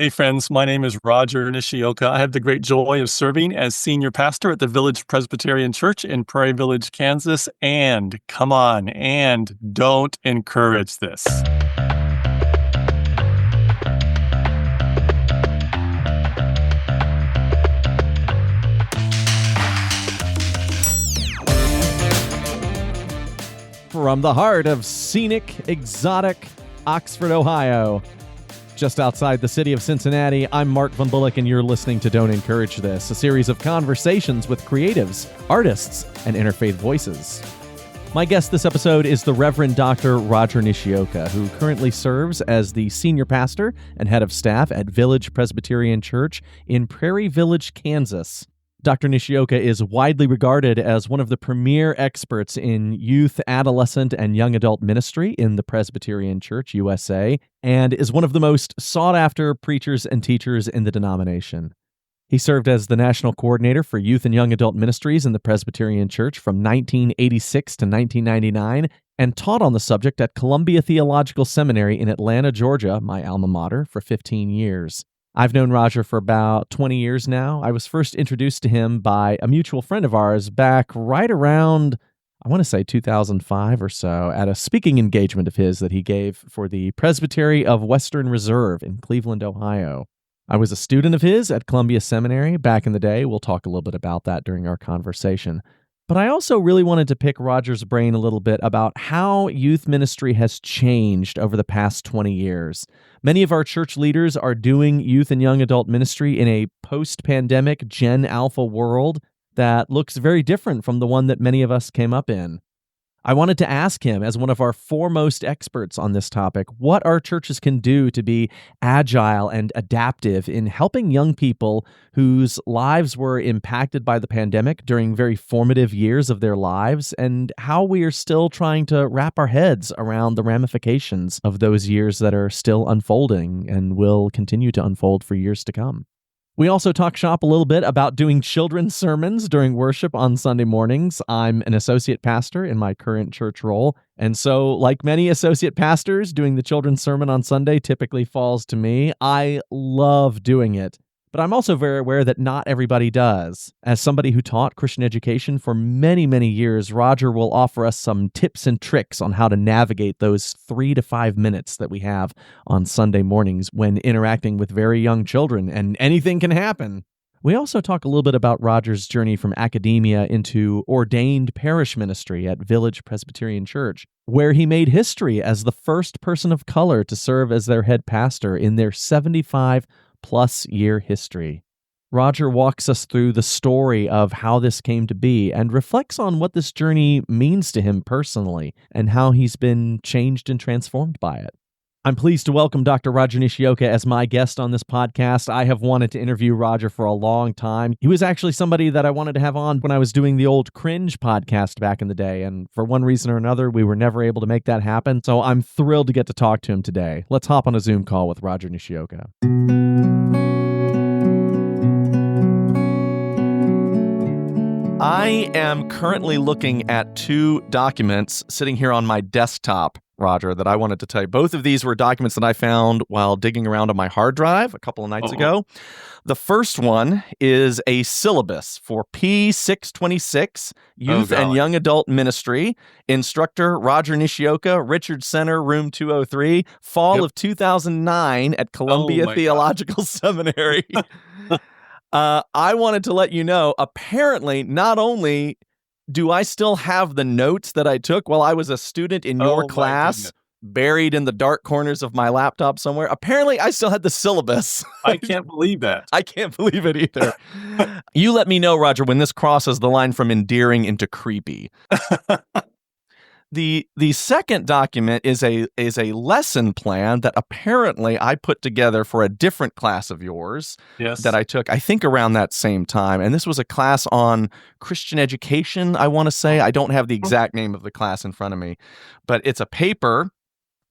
Hey friends, my name is Rodger Nishioka. I have the great joy of serving as senior pastor at the Village Presbyterian Church in Prairie Village, Kansas. And come on, and don't encourage this. From the heart of scenic, exotic Oxford, Ohio, just outside the city of Cincinnati, I'm Mark Von Bullock, and you're listening to Don't Encourage This, a series of conversations with creatives, artists, and interfaith voices. My guest this episode is the Reverend Dr. Rodger Nishioka, who currently serves as the senior pastor and head of staff at Village Presbyterian Church in Prairie Village, Kansas. Dr. Nishioka is widely regarded as one of the premier experts in youth, adolescent, and young adult ministry in the Presbyterian Church, U.S.A., and is one of the most sought-after preachers and teachers in the denomination. He served as the national coordinator for youth and young adult ministries in the Presbyterian Church from 1986 to 1999 and taught on the subject at Columbia Theological Seminary in Atlanta, Georgia, my alma mater, for 15 years. I've known Rodger for about 20 years now. I was first introduced to him by a mutual friend of ours back right around, I want to say 2005 or so, at a speaking engagement of his that he gave for the Presbytery of Western Reserve in Cleveland, Ohio. I was a student of his at Columbia Seminary back in the day. We'll talk a little bit about that during our conversation. But I also really wanted to pick Rodger's brain a little bit about how youth ministry has changed over the past 20 years. Many of our church leaders are doing youth and young adult ministry in a post-pandemic Gen Alpha world that looks very different from the one that many of us came up in. I wanted to ask him, as one of our foremost experts on this topic, what our churches can do to be agile and adaptive in helping young people whose lives were impacted by the pandemic during very formative years of their lives, and how we are still trying to wrap our heads around the ramifications of those years that are still unfolding and will continue to unfold for years to come. We also talk shop a little bit about doing children's sermons during worship on Sunday mornings. I'm an associate pastor in my current church role, and so, like many associate pastors, doing the children's sermon on Sunday typically falls to me. I love doing it, but I'm also very aware that not everybody does. As somebody who taught Christian education for many, many years, Rodger will offer us some tips and tricks on how to navigate those 3 to 5 minutes that we have on Sunday mornings when interacting with very young children, and anything can happen. We also talk a little bit about Rodger's journey from academia into ordained parish ministry at Village Presbyterian Church, where he made history as the first person of color to serve as their head pastor in their 75-plus year history. Rodger walks us through the story of how this came to be and reflects on what this journey means to him personally and how he's been changed and transformed by it. I'm pleased to welcome Dr. Rodger Nishioka as my guest on this podcast. I have wanted to interview Rodger for a long time. He was actually somebody that I wanted to have on when I was doing the old Cringe podcast back in the day, and for one reason or another, we were never able to make that happen, so I'm thrilled to get to talk to him today. Let's hop on a Zoom call with Rodger Nishioka. I am currently looking at 2 documents sitting here on my desktop, Rodger, that I wanted to tell you. Both of these were documents that I found while digging around on my hard drive a couple of nights ago. The first one is a syllabus for P626, Youth and Young Adult Ministry. Instructor Rodger Nishioka, Richard Center, Room 203, fall of 2009 at Columbia Theological Seminary. I wanted to let you know, apparently, not only do I still have the notes that I took while I was a student in your class, buried in the dark corners of my laptop somewhere, apparently I still had the syllabus. I can't believe that. I can't believe it either. You let me know, Rodger, when this crosses the line from endearing into creepy. The second document is a lesson plan that apparently I put together for a different class of yours that I took, I think, around that same time. And this was a class on Christian education, I want to say. I don't have the exact name of the class in front of me, but it's a paper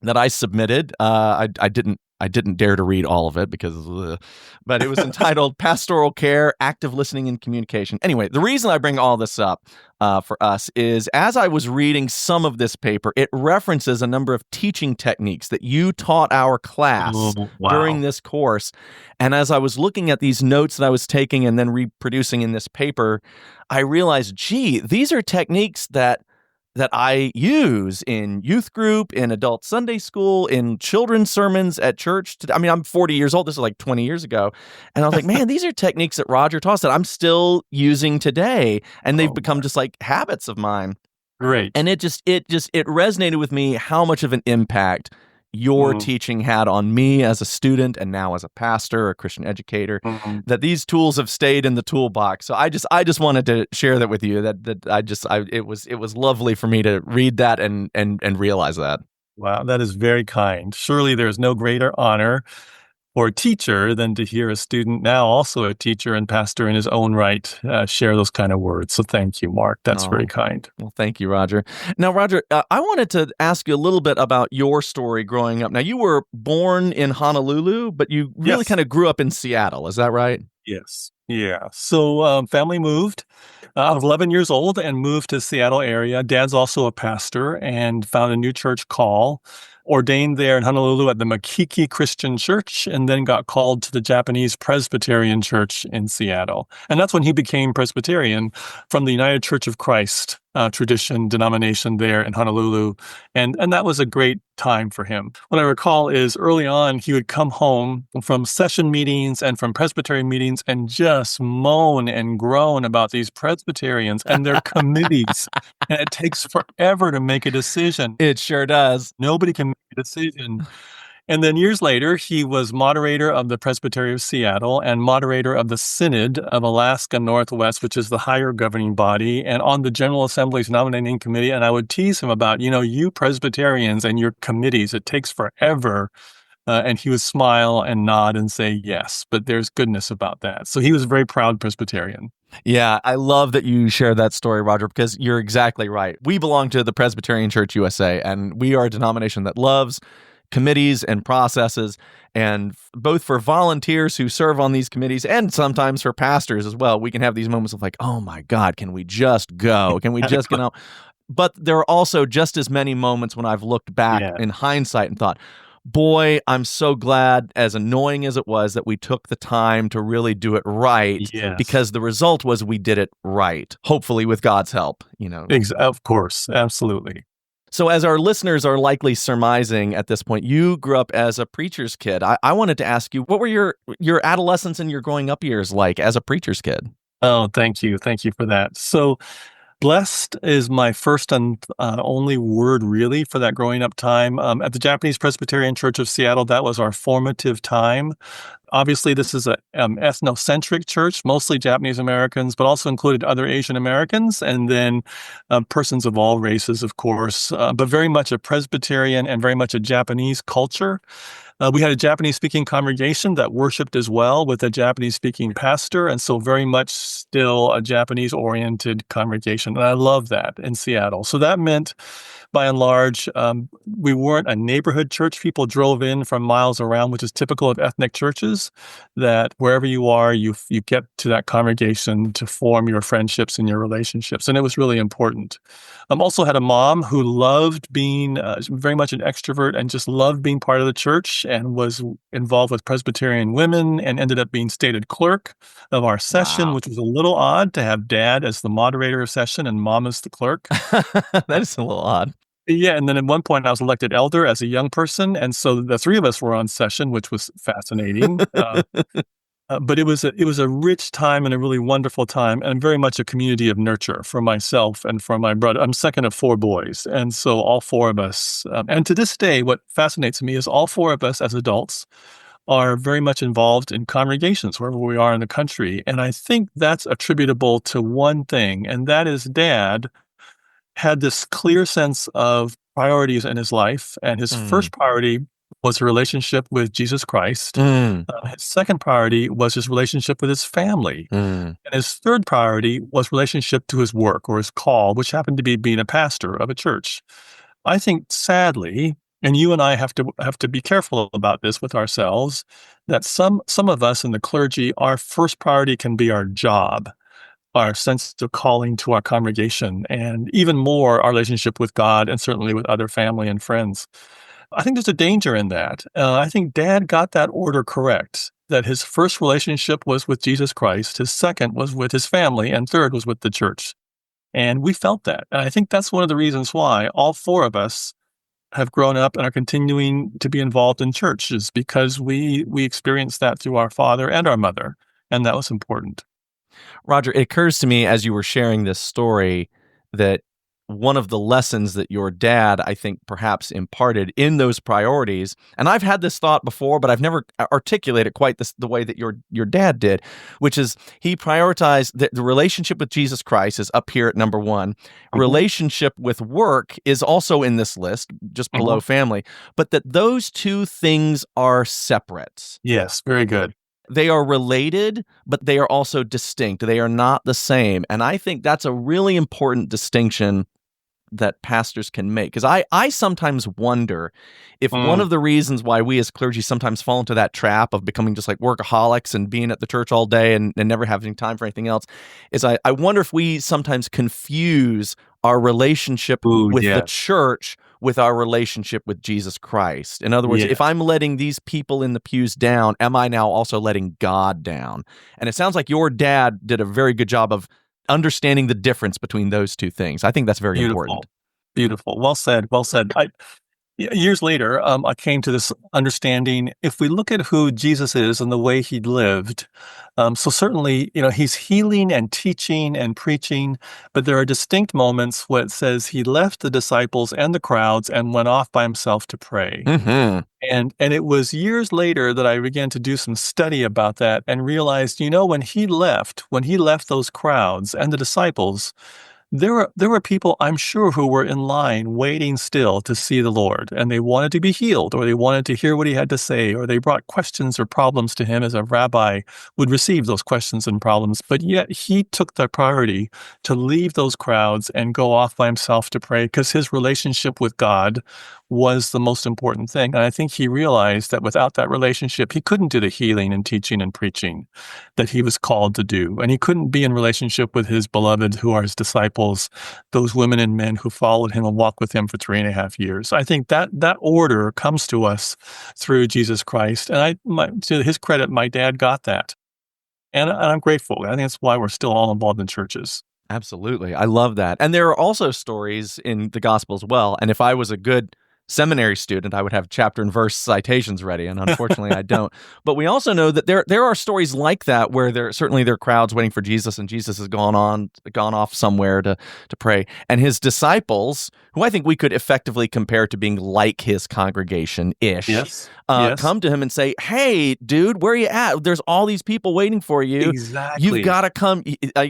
that I submitted. I didn't I didn't dare to read all of it because, but it was entitled Pastoral Care, Active Listening and Communication. Anyway, the reason I bring all this up for us is as I was reading some of this paper, it references a number of teaching techniques that you taught our class during this course. And as I was looking at these notes that I was taking and then reproducing in this paper, I realized, gee, these are techniques that I use in youth group, in adult Sunday school, in children's sermons at church. I mean, I'm 40 years old. This is like 20 years ago. And I was like, man, these are techniques that Rodger taught us that I'm still using today. And they've become just like habits of mine. Great. And it resonated with me how much of an impact your teaching had on me as a student and now as a pastor, a Christian educator, that these tools have stayed in the toolbox. So I just wanted to share that with you. It was lovely for me to read that and realize that. Wow, that is very kind. Surely there's no greater honor for a teacher than to hear a student, now also a teacher and pastor in his own right, share those kind of words. So thank you, Mark. That's very kind. Well, thank you, Rodger. Now, Rodger, I wanted to ask you a little bit about your story growing up. Now, you were born in Honolulu, but you really kind of grew up in Seattle. Is that right? Yes. Yeah. So family moved. I was 11 years old and moved to Seattle area. Dad's also a pastor and found a new church call, ordained there in Honolulu at the Makiki Christian Church, and then got called to the Japanese Presbyterian Church in Seattle. And that's when he became Presbyterian from the United Church of Christ tradition, denomination there in Honolulu. And that was a great time for him. What I recall is early on, he would come home from session meetings and from Presbyterian meetings and just moan and groan about these Presbyterians and their committees. And it takes forever to make a decision. It sure does. Nobody can make a decision. And then years later, he was moderator of the Presbytery of Seattle and moderator of the Synod of Alaska Northwest, which is the higher governing body, and on the General Assembly's nominating committee. And I would tease him about, you Presbyterians and your committees, it takes forever. And he would smile and nod and say yes, but there's goodness about that. So he was a very proud Presbyterian. Yeah, I love that you share that story, Rodger, because you're exactly right. We belong to the Presbyterian Church, U.S.A., and we are a denomination that loves committees and processes, and both for volunteers who serve on these committees and sometimes for pastors as well. We can have these moments of like, oh my God, can we just go? Can we just get out? But there are also just as many moments when I've looked back in hindsight and thought, boy, I'm so glad, as annoying as it was, that we took the time to really do it right, because the result was we did it right, hopefully with God's help, Of course, absolutely. So as our listeners are likely surmising at this point, you grew up as a preacher's kid. I wanted to ask you, what were your adolescence and your growing up years like as a preacher's kid? Oh, thank you. Thank you for that. So blessed is my first and only word, really, for that growing up time. At the Japanese Presbyterian Church of Seattle, that was our formative time. Obviously, this is an ethnocentric church, mostly Japanese Americans, but also included other Asian Americans, and then persons of all races, of course, but very much a Presbyterian and very much a Japanese culture. We had a Japanese-speaking congregation that worshiped as well with a Japanese-speaking pastor, and so very much still a Japanese-oriented congregation. And I love that in Seattle. So that meant, by and large, we weren't a neighborhood church. People drove in from miles around, which is typical of ethnic churches, that wherever you are, you get to that congregation to form your friendships and your relationships. And it was really important. Also had a mom who loved being very much an extrovert and just loved being part of the church, and was involved with Presbyterian women and ended up being stated clerk of our session, which was a little odd to have dad as the moderator of session and mom as the clerk. That is a little odd. Yeah, and then at one point I was elected elder as a young person, and so the three of us were on session, which was fascinating. But it was a rich time and a really wonderful time, and very much a community of nurture for myself and for my brother. I'm second of four boys, and so all four of us. And to this day, what fascinates me is all four of us as adults are very much involved in congregations wherever we are in the country, and I think that's attributable to one thing, and that is Dad had this clear sense of priorities in his life, and his first priority was a relationship with Jesus Christ. His second priority was his relationship with his family. And his third priority was relationship to his work or his call, which happened to be being a pastor of a church. I think, sadly, And you and I have to be careful about this with ourselves, that some of us in the clergy, our first priority can be our job, our sense of calling to our congregation, and even more our relationship with God and certainly with other family and friends. I think there's a danger in that. I think Dad got that order correct, that his first relationship was with Jesus Christ, his second was with his family, and third was with the church. And we felt that. And I think that's one of the reasons why all four of us have grown up and are continuing to be involved in church, is because we experienced that through our father and our mother, and that was important. Rodger, it occurs to me as you were sharing this story that one of the lessons that your dad, I think, perhaps imparted in those priorities, and I've had this thought before, but I've never articulated quite the way that your dad did, which is he prioritized the relationship with Jesus Christ is up here at number one. Mhm. Relationship with work is also in this list, just below family, but that those two things are separate. Yes, very good. They are related, but they are also distinct. They are not the same. And I think that's a really important distinction that pastors can make. Because I sometimes wonder if one of the reasons why we as clergy sometimes fall into that trap of becoming just like workaholics and being at the church all day and never having time for anything else is I wonder if we sometimes confuse our relationship with the church with our relationship with Jesus Christ. In other words, if I'm letting these people in the pews down, am I now also letting God down? And it sounds like your dad did a very good job of understanding the difference between those two things. I think that's very important. Beautiful. Well said. Well said. Years later, I came to this understanding. If we look at who Jesus is and the way he lived, so certainly, he's healing and teaching and preaching, but there are distinct moments where it says he left the disciples and the crowds and went off by himself to pray. Mm-hmm. And it was years later that I began to do some study about that and realized, when he left those crowds and the disciples, there were people, I'm sure, who were in line waiting still to see the Lord, and they wanted to be healed, or they wanted to hear what he had to say, or they brought questions or problems to him as a rabbi would receive those questions and problems. But yet he took the priority to leave those crowds and go off by himself to pray, because his relationship with God was the most important thing. And I think he realized that without that relationship, he couldn't do the healing and teaching and preaching that he was called to do. And he couldn't be in relationship with his beloved, who are his disciples, those women and men who followed him and walked with him for 3.5 years. I think that order comes to us through Jesus Christ. And to his credit, my dad got that. And I'm grateful. I think that's why we're still all involved in churches. Absolutely. I love that. And there are also stories in the gospel as well. And if I was a good seminary student, I would have chapter and verse citations ready, and unfortunately I don't. But we also know that there are stories like that where there are crowds waiting for Jesus, and Jesus has gone off somewhere to pray. And his disciples, who I think we could effectively compare to being like his congregation-ish, come to him and say, "Hey, dude, where are you at? There's all these people waiting for you. Exactly. You've got to come."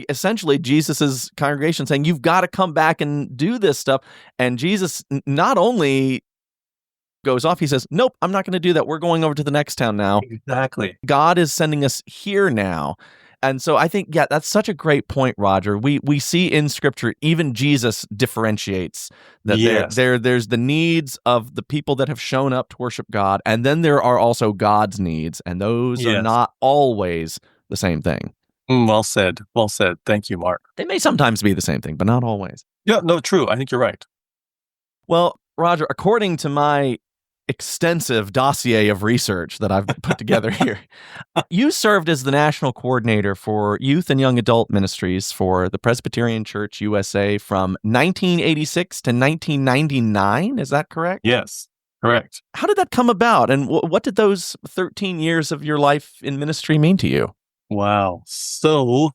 Essentially, Jesus's congregation saying, "You've got to come back and do this stuff." And Jesus not only goes off, he says, "Nope, I'm not going to do that. We're going over to the next town now." Exactly. God is sending us here now. And so I think, that's such a great point, Rodger. We see in Scripture, even Jesus differentiates that there's the needs of the people that have shown up to worship God, and then there are also God's needs, and those are not always the same thing. Well said. Well said. Thank you, Mark. They may sometimes be the same thing, but not always. Yeah, no, true. I think you're right. Well, Rodger, according to my extensive dossier of research that I've put together here, you served as the national coordinator for youth and young adult ministries for the Presbyterian Church, U.S.A. from 1986 to 1999. Is that correct? Yes, correct. How did that come about? And what did those 13 years of your life in ministry mean to you? Wow. So,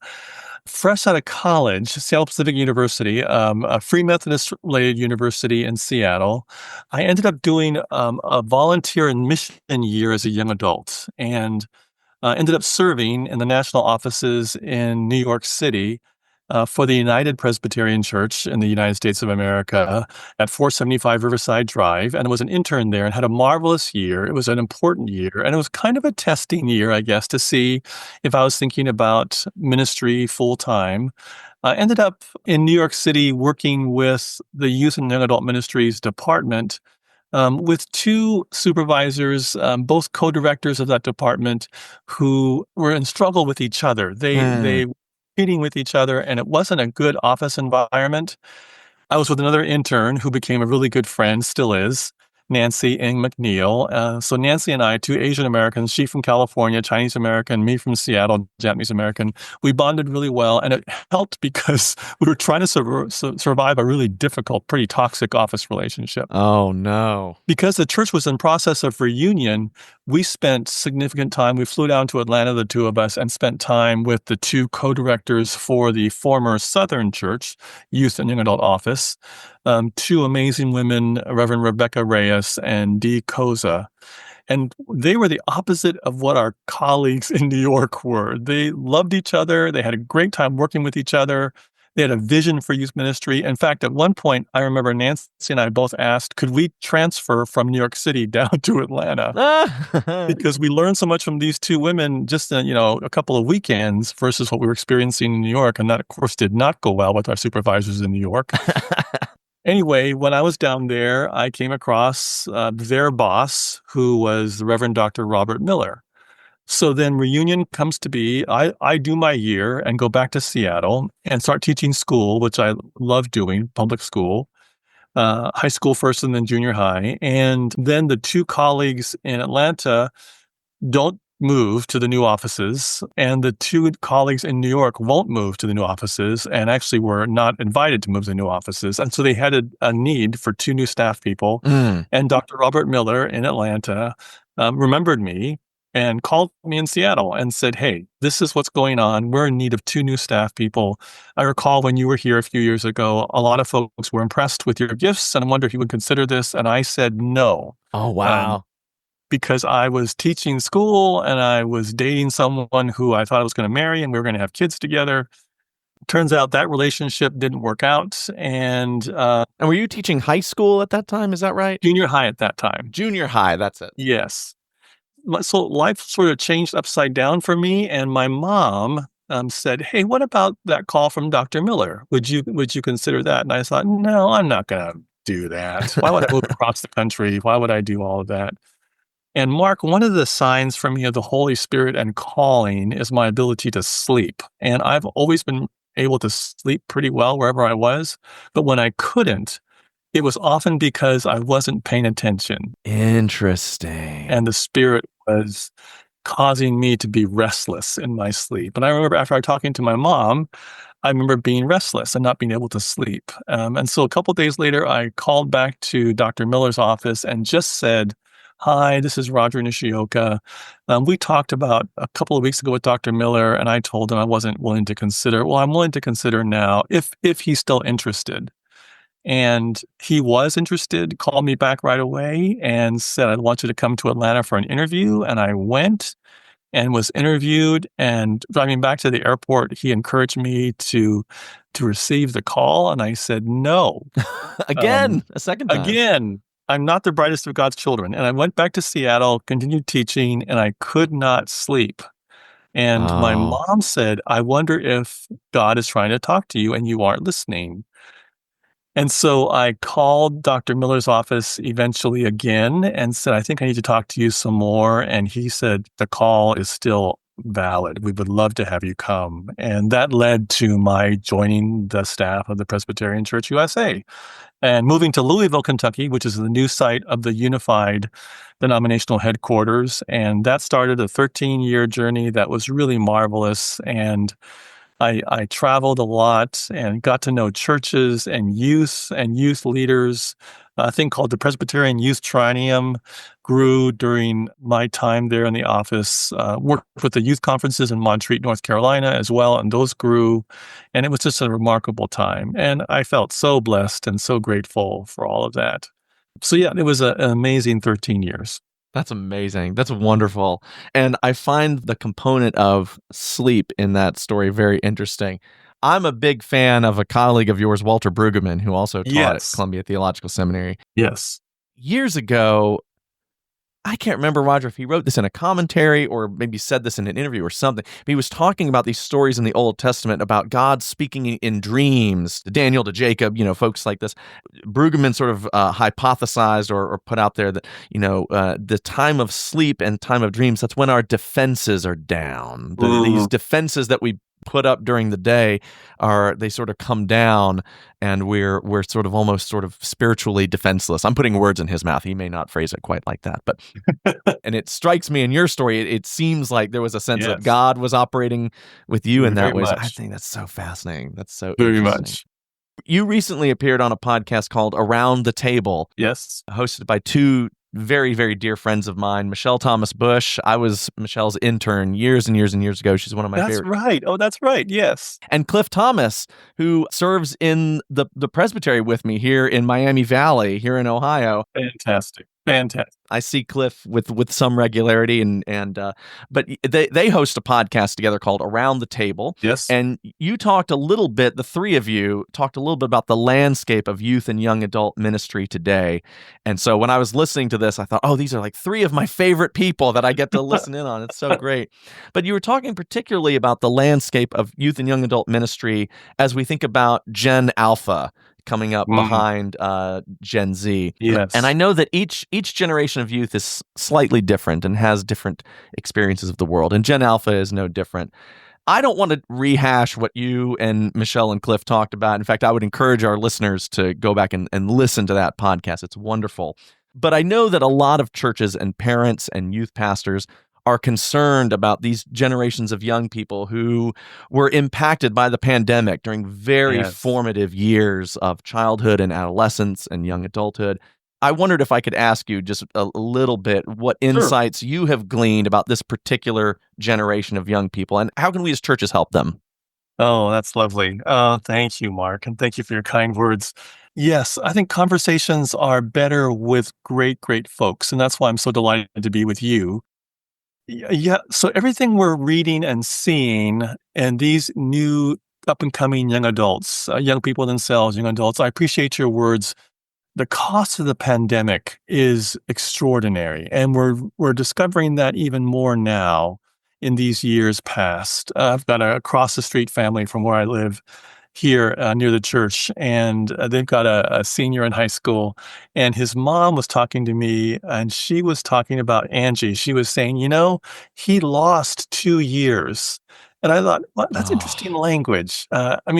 fresh out of college, Seattle Pacific University, a Free Methodist-related university in Seattle, I ended up doing a volunteer and mission year as a young adult, and ended up serving in the national offices in New York City for the United Presbyterian Church in the United States of America at 475 Riverside Drive, and was an intern there and had a marvelous year. It was an important year, and it was kind of a testing year, I guess, to see if I was thinking about ministry full-time. I ended up in New York City working with the Youth and Young Adult Ministries department with two supervisors, both co-directors of that department, who were in struggle with each other. They were competing with each other, and it wasn't a good office environment. I was with another intern who became a really good friend, still is, Nancy Ng McNeil. So Nancy and I, two Asian Americans, she from California, Chinese American, me from Seattle, Japanese American, we bonded really well. And it helped because we were trying to survive a really difficult, pretty toxic office relationship. Oh, no. Because the church was in process of reunion, we spent significant time. We flew down to Atlanta, the two of us, and spent time with the two co-directors for the former Southern Church Youth and Young Adult Office, two amazing women, Reverend Rebecca Reyes and Dee Koza. And they were the opposite of what our colleagues in New York were. They loved each other. They had a great time working with each other. They had a vision for youth ministry. In fact, at one point, I remember Nancy and I both asked, could we transfer from New York City down to Atlanta? Because we learned so much from these two women just in, a couple of weekends versus what we were experiencing in New York. And that, of course, did not go well with our supervisors in New York. Anyway, when I was down there, I came across their boss, who was the Reverend Dr. Robert Miller. So then reunion comes to be. I do my year and go back to Seattle and start teaching school, which I love doing, public school, high school first and then junior high. And then the two colleagues in Atlanta don't move to the new offices, and the two colleagues in New York won't move to the new offices and actually were not invited to move to the new offices. And so they had a need for two new staff people. And Dr. Robert Miller in Atlanta remembered me and called me in Seattle and said, hey, this is what's going on. We're in need of two new staff people. I recall when you were here a few years ago, a lot of folks were impressed with your gifts, and I wonder if you would consider this. And I said no. Oh, wow. Because I was teaching school and I was dating someone who I thought I was going to marry, and we were going to have kids together. Turns out that relationship didn't work out. And were you teaching high school at that time? Is that right? Junior high at that time. Junior high, that's it. Yes. So life sort of changed upside down for me, and my mom said, "Hey, what about that call from Dr. Miller? Would you consider that?" And I thought, "No, I'm not going to do that. Why would I move across the country? Why would I do all of that?" And Mark, one of the signs for me of the Holy Spirit and calling is my ability to sleep, and I've always been able to sleep pretty well wherever I was, but when I couldn't, it was often because I wasn't paying attention. Interesting. And the Spirit was causing me to be restless in my sleep. And I remember after talking to my mom, I remember being restless and not being able to sleep. And so a couple of days later, I called back to Dr. Miller's office and just said, "Hi, this is Rodger Nishioka. We talked about a couple of weeks ago with Dr. Miller, and I told him I wasn't willing to consider. Well, I'm willing to consider now if he's still interested." And he was interested, called me back right away and said, "I want you to come to Atlanta for an interview." And I went and was interviewed. And driving back to the airport, he encouraged me to receive the call. And I said, no. Again, a second time. Again, I'm not the brightest of God's children. And I went back to Seattle, continued teaching, and I could not sleep. And my mom said, "I wonder if God is trying to talk to you and you aren't listening." And so I called Dr. Miller's office eventually again and said, "I think I need to talk to you some more." And he said, "The call is still valid. We would love to have you come." And that led to my joining the staff of the Presbyterian Church U.S.A. and moving to Louisville, Kentucky, which is the new site of the unified denominational headquarters. And that started a 13-year journey that was really marvelous. And I traveled a lot and got to know churches and youth leaders. A thing called the Presbyterian Youth Triennium grew during my time there in the office. Worked with the youth conferences in Montreat, North Carolina as well, and those grew. And it was just a remarkable time. And I felt so blessed and so grateful for all of that. So yeah, it was an amazing 13 years. That's amazing. That's wonderful. And I find the component of sleep in that story very interesting. I'm a big fan of a colleague of yours, Walter Brueggemann, who also taught at Columbia Theological Seminary. Yes. Years ago, I can't remember, Roger, if he wrote this in a commentary or maybe said this in an interview or something. But he was talking about these stories in the Old Testament about God speaking in dreams to Daniel, to Jacob, folks like this. Brueggemann sort of hypothesized or put out there that, the time of sleep and time of dreams, that's when our defenses are down. These defenses that we put up during the day they sort of come down, and we're sort of almost sort of spiritually defenseless. I'm putting words in his mouth. He may not phrase it quite like that, but and it strikes me in your story, it seems like there was a sense that God was operating with you in that way. So I think that's so fascinating. That's so very interesting. much. You recently appeared on a podcast called Around the Table. Yes. Hosted by two very, very dear friends of mine, Michelle Thomas Bush. I was Michelle's intern years and years and years ago. She's one of my favorite. That's right. Oh, that's right. Yes. And Cliff Thomas, who serves in the presbytery with me here in Miami Valley, here in Ohio. Fantastic. I see Cliff with some regularity, but they host a podcast together called Around the Table. Yes. And you talked a little bit, the three of you talked a little bit about the landscape of youth and young adult ministry today. And so when I was listening to this, I thought, oh, these are like three of my favorite people that I get to listen in on. It's so great. But you were talking particularly about the landscape of youth and young adult ministry as we think about Gen Alpha coming up behind Gen Z. Yes. And I know that each generation of youth is slightly different and has different experiences of the world, and Gen Alpha is no different. I don't want to rehash what you and Michelle and Cliff talked about. In fact, I would encourage our listeners to go back and listen to that podcast. It's wonderful. But I know that a lot of churches and parents and youth pastors are concerned about these generations of young people who were impacted by the pandemic during very formative years of childhood and adolescence and young adulthood. I wondered if I could ask you just a little bit what insights you have gleaned about this particular generation of young people, and how can we as churches help them? Oh, that's lovely. Thank you, Mark, and thank you for your kind words. Yes, I think conversations are better with great, great folks, and that's why I'm so delighted to be with you. Yeah. So everything we're reading and seeing, and these new up and coming young adults, young people themselves, young adults, I appreciate your words. The cost of the pandemic is extraordinary, and we're discovering that even more now in these years past. I've got a across the street family from where I live here near the church, and they've got a senior in high school, and his mom was talking to me, and she was talking about Angie. She was saying, he lost 2 years. And I thought, well, that's interesting language.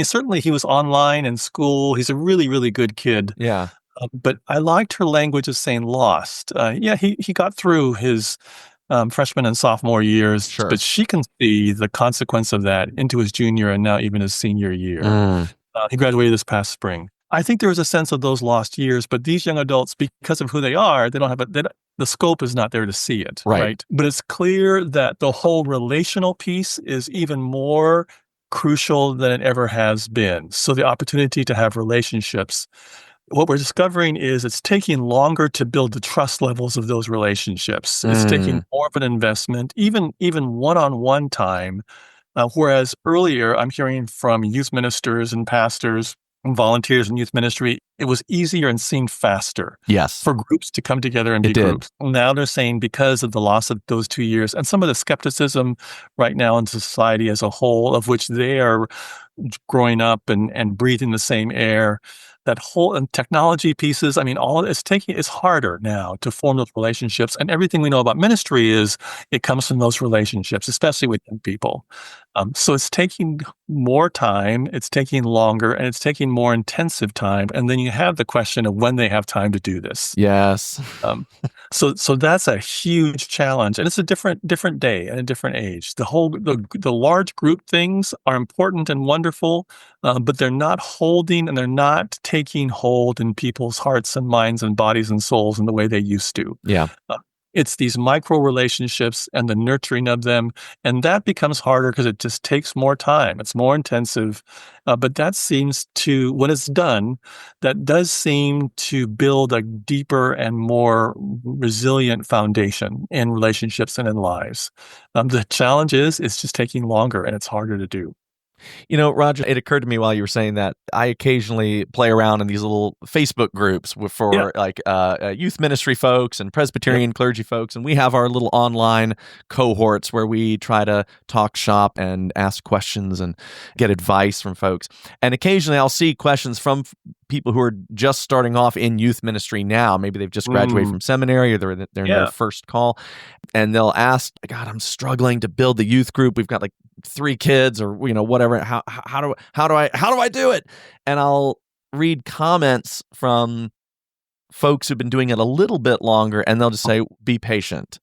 Certainly he was online in school. He's a really, really good kid. Yeah. But I liked her language of saying lost. He got through his freshman and sophomore years, but she can see the consequence of that into his junior and now even his senior year. He graduated this past spring. I think there was a sense of those lost years, but these young adults, because of who they are, they don't have the scope is not there to see it, right? But it's clear that the whole relational piece is even more crucial than it ever has been. So the opportunity to have relationships, what we're discovering is it's taking longer to build the trust levels of those relationships. It's taking more of an investment, even one-on-one time. Whereas earlier, I'm hearing from youth ministers and pastors and volunteers in youth ministry, it was easier and seemed faster. Yes. For groups to come together and be groups. Now they're saying because of the loss of those 2 years and some of the skepticism right now in society as a whole, of which they are growing up and breathing the same air, that whole and technology pieces, all it's harder now to form those relationships. And everything we know about ministry is it comes from those relationships, especially with young people. So it's taking more time, it's taking longer, and it's taking more intensive time. And then you have the question of when they have time to do this. Yes. So that's a huge challenge, and it's a different day and a different age. The large group things are important and wonderful, but they're not holding and they're not taking hold in people's hearts and minds and bodies and souls in the way they used to. Yeah. It's these micro relationships and the nurturing of them. And that becomes harder because it just takes more time. It's more intensive. But that seems to, when it's done, that does seem to build a deeper and more resilient foundation in relationships and in lives. The challenge is it's just taking longer and it's harder to do. Rodger, it occurred to me while you were saying that I occasionally play around in these little Facebook groups Yeah. for youth ministry folks and Yep. Presbyterian clergy folks. And we have our little online cohorts where we try to talk shop and ask questions and get advice from folks. And occasionally I'll see questions from people who are just starting off in youth ministry now. Maybe they've just graduated from seminary or they're in their first call. And they'll ask, God, I'm struggling to build the youth group. We've got like 3 kids or whatever. How do I do it? And I'll read comments from folks who've been doing it a little bit longer, and they'll just say, be patient.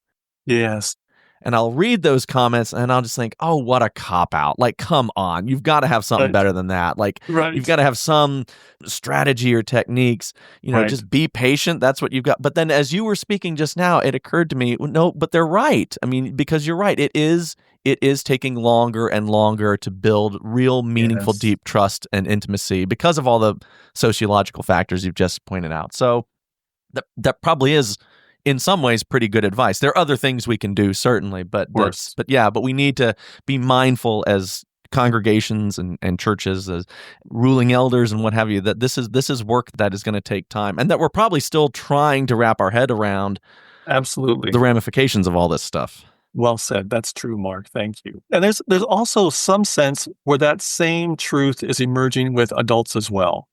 Yes. And I'll read those comments and I'll just think, oh, what a cop-out. Like, come on. You've got to have something better than that. Like, you've got to have some strategy or techniques. Just be patient. That's what you've got. But then as you were speaking just now, it occurred to me, no, but they're right. I mean, because you're right. It is taking longer and longer to build real, meaningful, deep trust and intimacy because of all the sociological factors you've just pointed out. So that probably is, in some ways, pretty good advice. There are other things we can do, certainly, but we need to be mindful as congregations and churches, as ruling elders and what have you, that this is work that is going to take time, and that we're probably still trying to wrap our head around absolutely the ramifications of all this stuff. Well said. That's true, Mark. Thank you. And there's also some sense where that same truth is emerging with adults as well.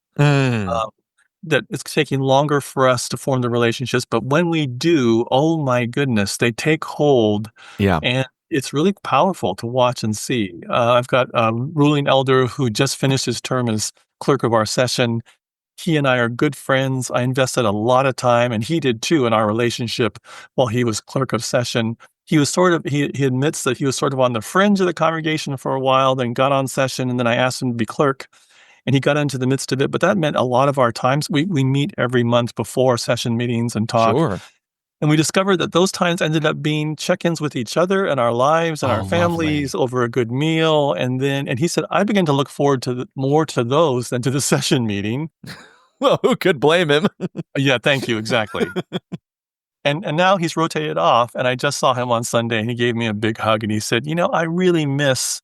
That it's taking longer for us to form the relationships, but when we do, oh my goodness, they take hold. Yeah. And it's really powerful to watch and see. I've got a ruling elder who just finished his term as clerk of our session. He and I are good friends. I invested a lot of time, and he did too, in our relationship while he was clerk of session. He was he admits that he was sort of on the fringe of the congregation for a while, then got on session, and then I asked him to be clerk. And he got into the midst of it, but that meant a lot of our times. We meet every month before session meetings and talk. Sure. And we discovered that those times ended up being check-ins with each other and our lives and our families over a good meal. And he said, I began to look forward to more to those than to the session meeting. Well, who could blame him? Yeah, thank you. Exactly. And now he's rotated off, and I just saw him on Sunday, and he gave me a big hug, and he said, I really miss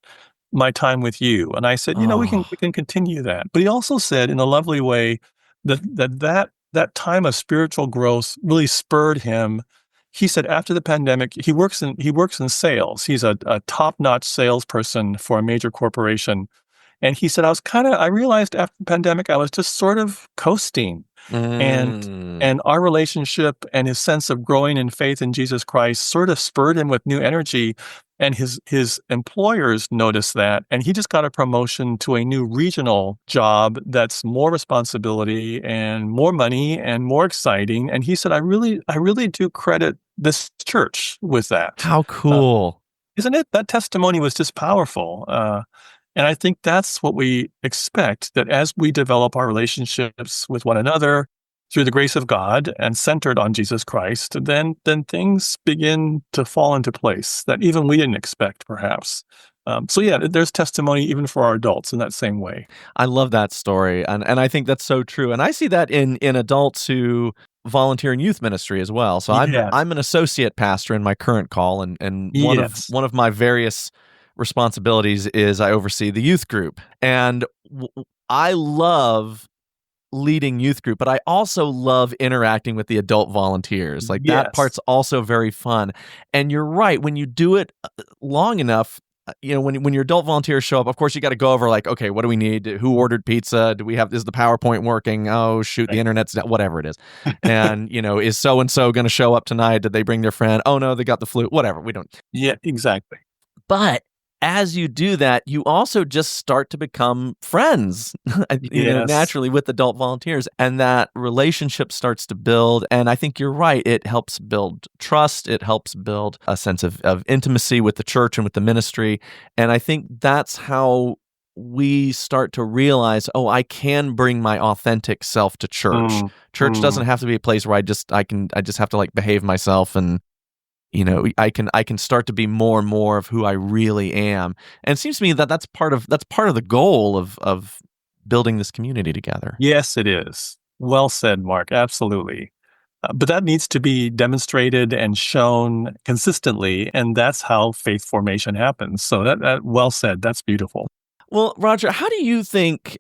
my time with you. And I said, we can continue that. But he also said in a lovely way that time of spiritual growth really spurred him. He said after the pandemic, he works in sales. He's a top-notch salesperson for a major corporation. And he said, I realized after the pandemic, I was just sort of coasting. And our relationship and his sense of growing in faith in Jesus Christ sort of spurred him with new energy. And his employers noticed that, and he just got a promotion to a new regional job that's more responsibility and more money and more exciting. And he said, I really do credit this church with that. How cool. Isn't it? That testimony was just powerful. And I think that's what we expect, that as we develop our relationships with one another through the grace of God and centered on Jesus Christ, then things begin to fall into place that even we didn't expect, perhaps. There's testimony even for our adults in that same way. I love that story, and I think that's so true. And I see that in adults who volunteer in youth ministry as well. So I'm an associate pastor in my current call, and one of my various responsibilities is I oversee the youth group. And I love leading youth group, but I also love interacting with the adult volunteers. Like that part's also very fun. And you're right, when you do it long enough, when your adult volunteers show up, of course you got to go over like, okay, what do we need? Who ordered pizza? Is the PowerPoint working? Oh shoot, the internet's down, whatever it is. And is so-and-so going to show up tonight? Did they bring their friend? Oh no, they got the flu. Whatever, we don't. Yeah, exactly. But as you do that, you also just start to become friends, naturally with adult volunteers, and that relationship starts to build. And I think you're right. It helps build trust. It helps build a sense of intimacy with the church and with the ministry. And I think that's how we start to realize, I can bring my authentic self to church. Church doesn't have to be a place where I just have to like behave myself and I can start to be more and more of who I really am. And it seems to me that that's part of the goal of building this community together. Yes, it is. Well said, Mark. Absolutely. But that needs to be demonstrated and shown consistently, and that's how faith formation happens. So that well said. That's beautiful. Well, Rodger, how do you think,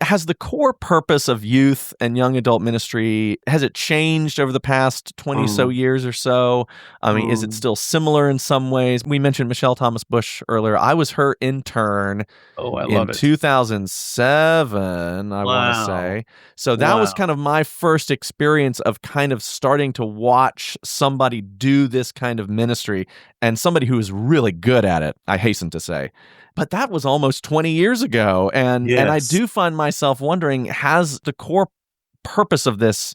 has the core purpose of youth and young adult ministry, has it changed over the past 20 so Mm, years or so? Is it mm. still similar in some ways? We mentioned Michelle Thomas Bush earlier. I was her intern Oh, I in love it. 2007, I want to Wow. say. So that was kind Wow. of my first experience of kind of starting to watch somebody do this kind of ministry, and somebody who is really good at it, I hasten to say. But that was almost 20 years ago, and I Yes. do find myself wondering, has the core purpose of this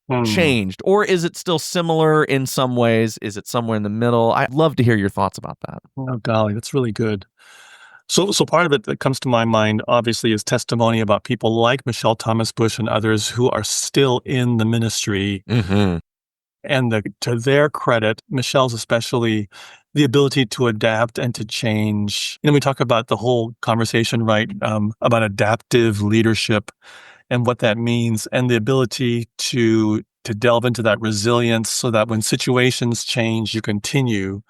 Hmm. changed, or is it still similar in some ways? Is it somewhere in the middle? I'd love to hear your thoughts about that. Oh, golly, that's really good. So part of it that comes to my mind, obviously, is testimony about people like Michelle Thomas Bush and others who are still in the ministry. Mm-hmm. And to their credit, Michelle's especially, the ability to adapt and to change. We talk about the whole conversation, right, about adaptive leadership and what that means, and the ability to delve into that resilience so that when situations change, you continue.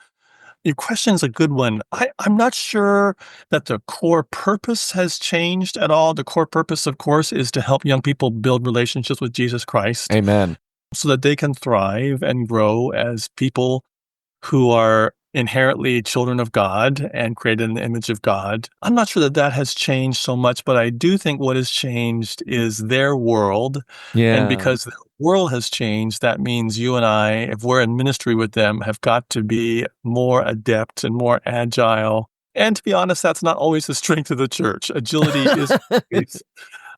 Your question's a good one. I'm not sure that the core purpose has changed at all. The core purpose, of course, is to help young people build relationships with Jesus Christ Amen. so that they can thrive and grow as people who are inherently children of God and created in the image of God. I'm not sure that that has changed so much, but I do think what has changed is their world. And Yeah. because the world has changed, that means you and I, if we're in ministry with them, have got to be more adept and more agile. And to be honest, that's not always the strength of the church. Agility is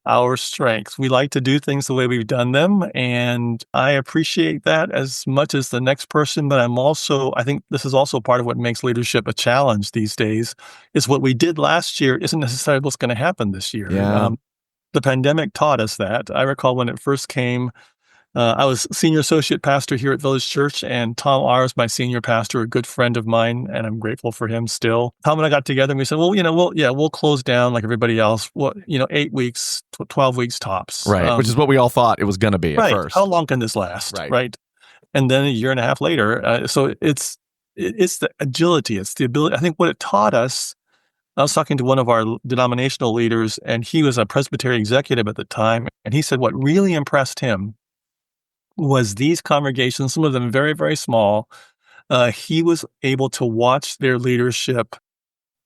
our strength. We like to do things the way we've done them, and I appreciate that as much as the next person, but I think this is also part of what makes leadership a challenge these days, is what we did last year isn't necessarily what's going to happen this year. Yeah. The pandemic taught us that. I recall when it first came, I was senior associate pastor here at Village Church, and Tom Ars, my senior pastor, a good friend of mine, and I'm grateful for him still. Tom and I got together and we said, well, we'll close down like everybody else. Well, 8 weeks, 12 weeks tops. Right. Which is what we all thought it was going to be at Right. How first. long can this last? Right. Right. And then a year and a half later, so it's the agility. It's the ability. I think what it taught us. I was talking to one of our denominational leaders, and he was a Presbyterian executive at the time, and he said what really impressed him was these congregations, some of them very, very small. He was able to watch their leadership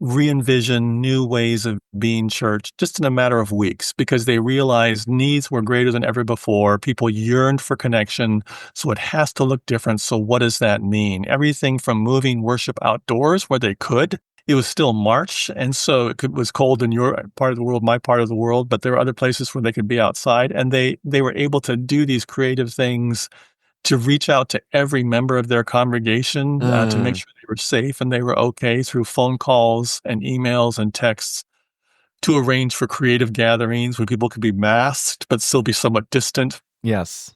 re-envision new ways of being church just in a matter of weeks because they realized needs were greater than ever before. People yearned for connection, so it has to look different. So what does that mean? Everything from moving worship outdoors where they could. It was still March, and so was cold in your part of the world, my part of the world, but there were other places where they could be outside, and they were able to do these creative things to reach out to every member of their congregation to make sure they were safe and they were okay through phone calls and emails and texts, to arrange for creative gatherings where people could be masked but still be somewhat distant. Yes.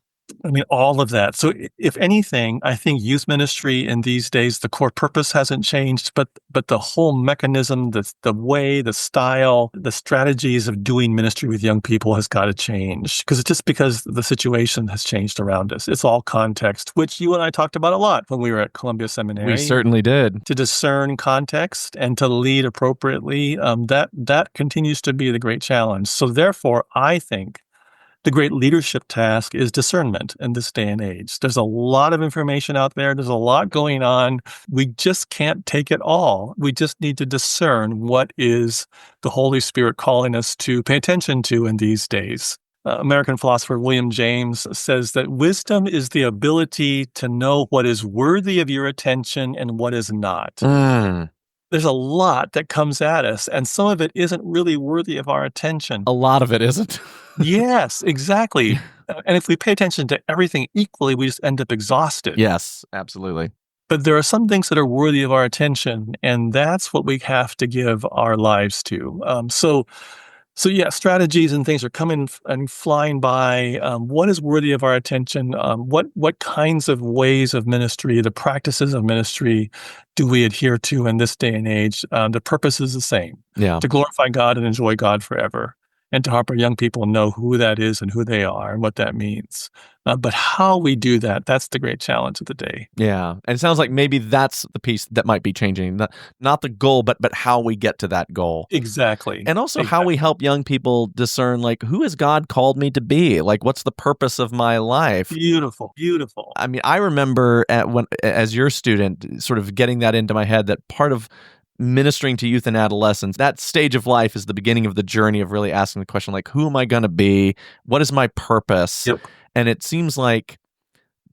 All of that. So if anything, I think youth ministry in these days, the core purpose hasn't changed, but the whole mechanism, the way, the style, the strategies of doing ministry with young people has got to change because the situation has changed around us. It's all context, which you and I talked about a lot when we were at Columbia Seminary. We certainly did. To discern context and to lead appropriately, that continues to be the great challenge. So therefore, I think the great leadership task is discernment in this day and age. There's a lot of information out there. There's a lot going on. We just can't take it all. We just need to discern what is the Holy Spirit calling us to pay attention to in these days. American philosopher William James says that wisdom is the ability to know what is worthy of your attention and what is not. There's a lot that comes at us, and some of it isn't really worthy of our attention. A lot of it isn't. Yes, exactly. And if we pay attention to everything equally, we just end up exhausted. Yes, absolutely. But there are some things that are worthy of our attention, and that's what we have to give our lives to. So yeah, strategies and things are coming and flying by. What is worthy of our attention? What kinds of ways of ministry, the practices of ministry, do we adhere to in this day and age? The purpose is the same: to glorify God and enjoy God forever. and to help our young people know who that is and who they are and what that means. But how we do that, that's the great challenge of the day. Yeah. And it sounds like maybe that's the piece that might be changing. Not the goal, but how we get to that goal. Exactly. And also how we help young people discern, like, who has God called me to be? Like, what's the purpose of my life? Beautiful, beautiful. I mean, I remember as your student, sort of getting that into my head, that part of ministering to youth and adolescents, that stage of life is the beginning of the journey of really asking the question, like, who am I going to be? What is my purpose? Yep. And it seems like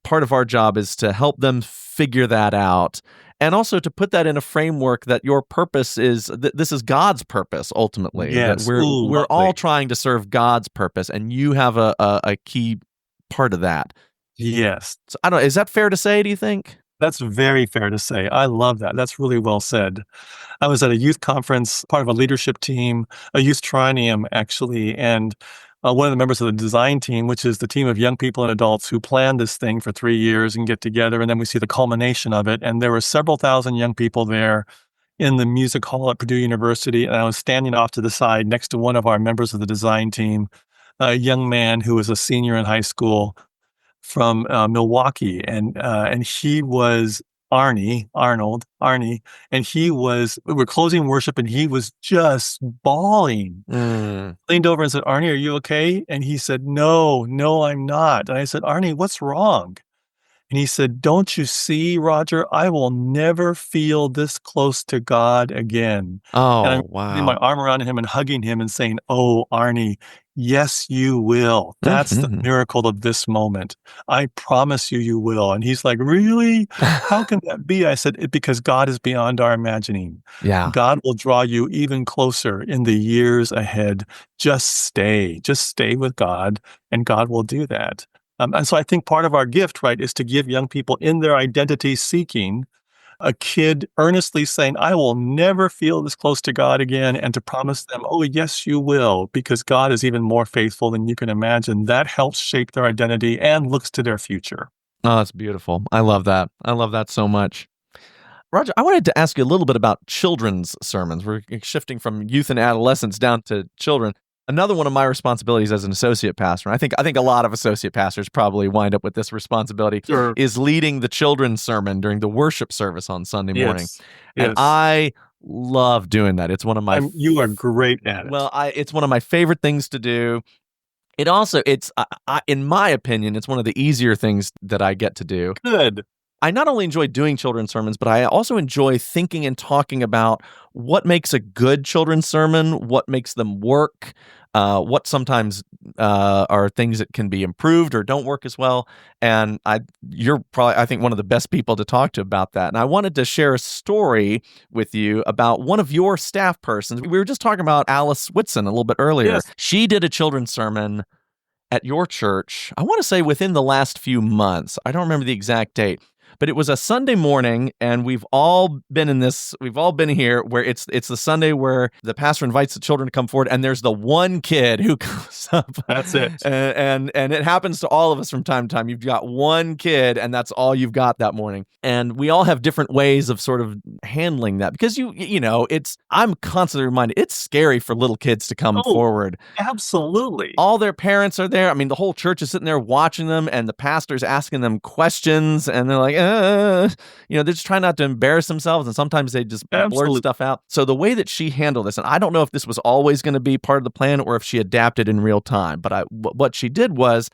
part of our job is to help them figure that out, and also to put that in a framework that your purpose is this is God's purpose ultimately. Yes. That we're all trying to serve God's purpose, and you have a key part of that. Yes. So I don't know, is that fair to say, do you think? That's very fair to say. I love that. That's really well said. I was at a youth conference, part of a leadership team, a youth triennium, actually, and one of the members of the design team, which is the team of young people and adults who plan this thing for 3 years and get together, and then we see the culmination of it. And there were several thousand young people there in the music hall at Purdue University, and I was standing off to the side next to one of our members of the design team, a young man who was a senior in high school from Milwaukee, and he was Arnie, and we were closing worship, and he was just bawling. Leaned over and said, "Arnie, are you okay?" And he said, No, I'm not. And I said, "Arnie, what's wrong?" And he said, "Don't you see, Rodger, I will never feel this close to God again." Oh, and I'm wow. putting my arm around him and hugging him and saying, "Oh, Arnie, yes, you will. That's the miracle of this moment. I promise you, you will." And he's like, "Really? How can that be?" I said, "Because God is beyond our imagining. Yeah. God will draw you even closer in the years ahead. Just stay with God, and God will do that." And so I think part of our gift, right, is to give young people in their identity seeking a kid earnestly saying, "I will never feel this close to God again," and to promise them, "Oh, yes, you will, because God is even more faithful than you can imagine." That helps shape their identity and looks to their future. Oh, that's beautiful. I love that. I love that so much. Rodger, I wanted to ask you a little bit about children's sermons. We're shifting from youth and adolescents down to children. Another one of my responsibilities as an associate pastor, and I think a lot of associate pastors probably wind up with this responsibility, Sure. is leading the children's sermon during the worship service on Sunday morning. Yes. And I love doing that. It's one of my you are great at it. Well, it's one of my favorite things to do. It also, in my opinion, it's one of the easier things that I get to do. Good. I not only enjoy doing children's sermons, but I also enjoy thinking and talking about what makes a good children's sermon, what makes them work, what sometimes are things that can be improved or don't work as well. And you're probably, I think, one of the best people to talk to about that. And I wanted to share a story with you about one of your staff persons. We were just talking about Alice Whitson a little bit earlier. Yes. She did a children's sermon at your church, I want to say within the last few months. I don't remember the exact date. But it was a Sunday morning, and we've all been here, where it's the Sunday where the pastor invites the children to come forward, and there's the one kid who comes up. That's it. And it happens to all of us from time to time. You've got one kid, and that's all you've got that morning. And we all have different ways of sort of handling that, because I'm constantly reminded, it's scary for little kids to come forward. Absolutely. All their parents are there. I mean, the whole church is sitting there watching them, and the pastor's asking them questions, and they're like, they're just trying not to embarrass themselves, and sometimes they just blurt stuff out. So the way that she handled this, and I don't know if this was always going to be part of the plan or if she adapted in real time, but what she did was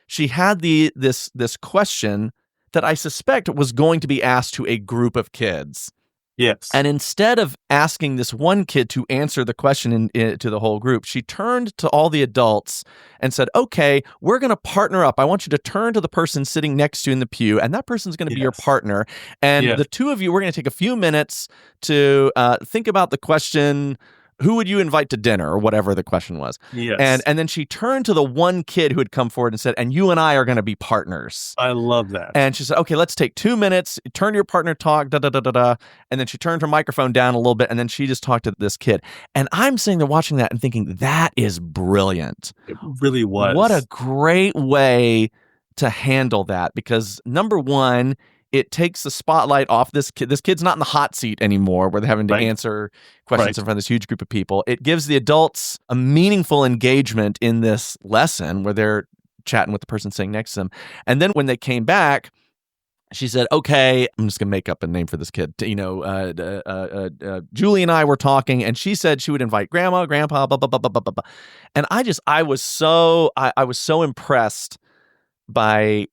she had this question that I suspect was going to be asked to a group of kids. Yes. And instead of asking this one kid to answer the question to the whole group, she turned to all the adults and said, "Okay, we're going to partner up. I want you to turn to the person sitting next to you in the pew, and that person's going to be your partner. And the two of you, we're going to take a few minutes to think about the question, who would you invite to dinner?" or whatever the question was. Yes. And then she turned to the one kid who had come forward and said, "And you and I are going to be partners." I love that. And she said, "Okay, let's take 2 minutes, turn to your partner, talk, da-da-da-da-da." And then she turned her microphone down a little bit, and then she just talked to this kid. And I'm sitting there watching that and thinking, that is brilliant. It really was. What a great way to handle that, because number one, it takes the spotlight off this kid. This kid's not in the hot seat anymore where they're having to answer questions in front of this huge group of people. It gives the adults a meaningful engagement in this lesson where they're chatting with the person sitting next to them. And then when they came back, she said, okay, I'm just going to make up a name for this kid. Julie and I were talking, and she said she would invite grandma, grandpa, blah, blah, blah, blah, blah, blah. And I was so impressed by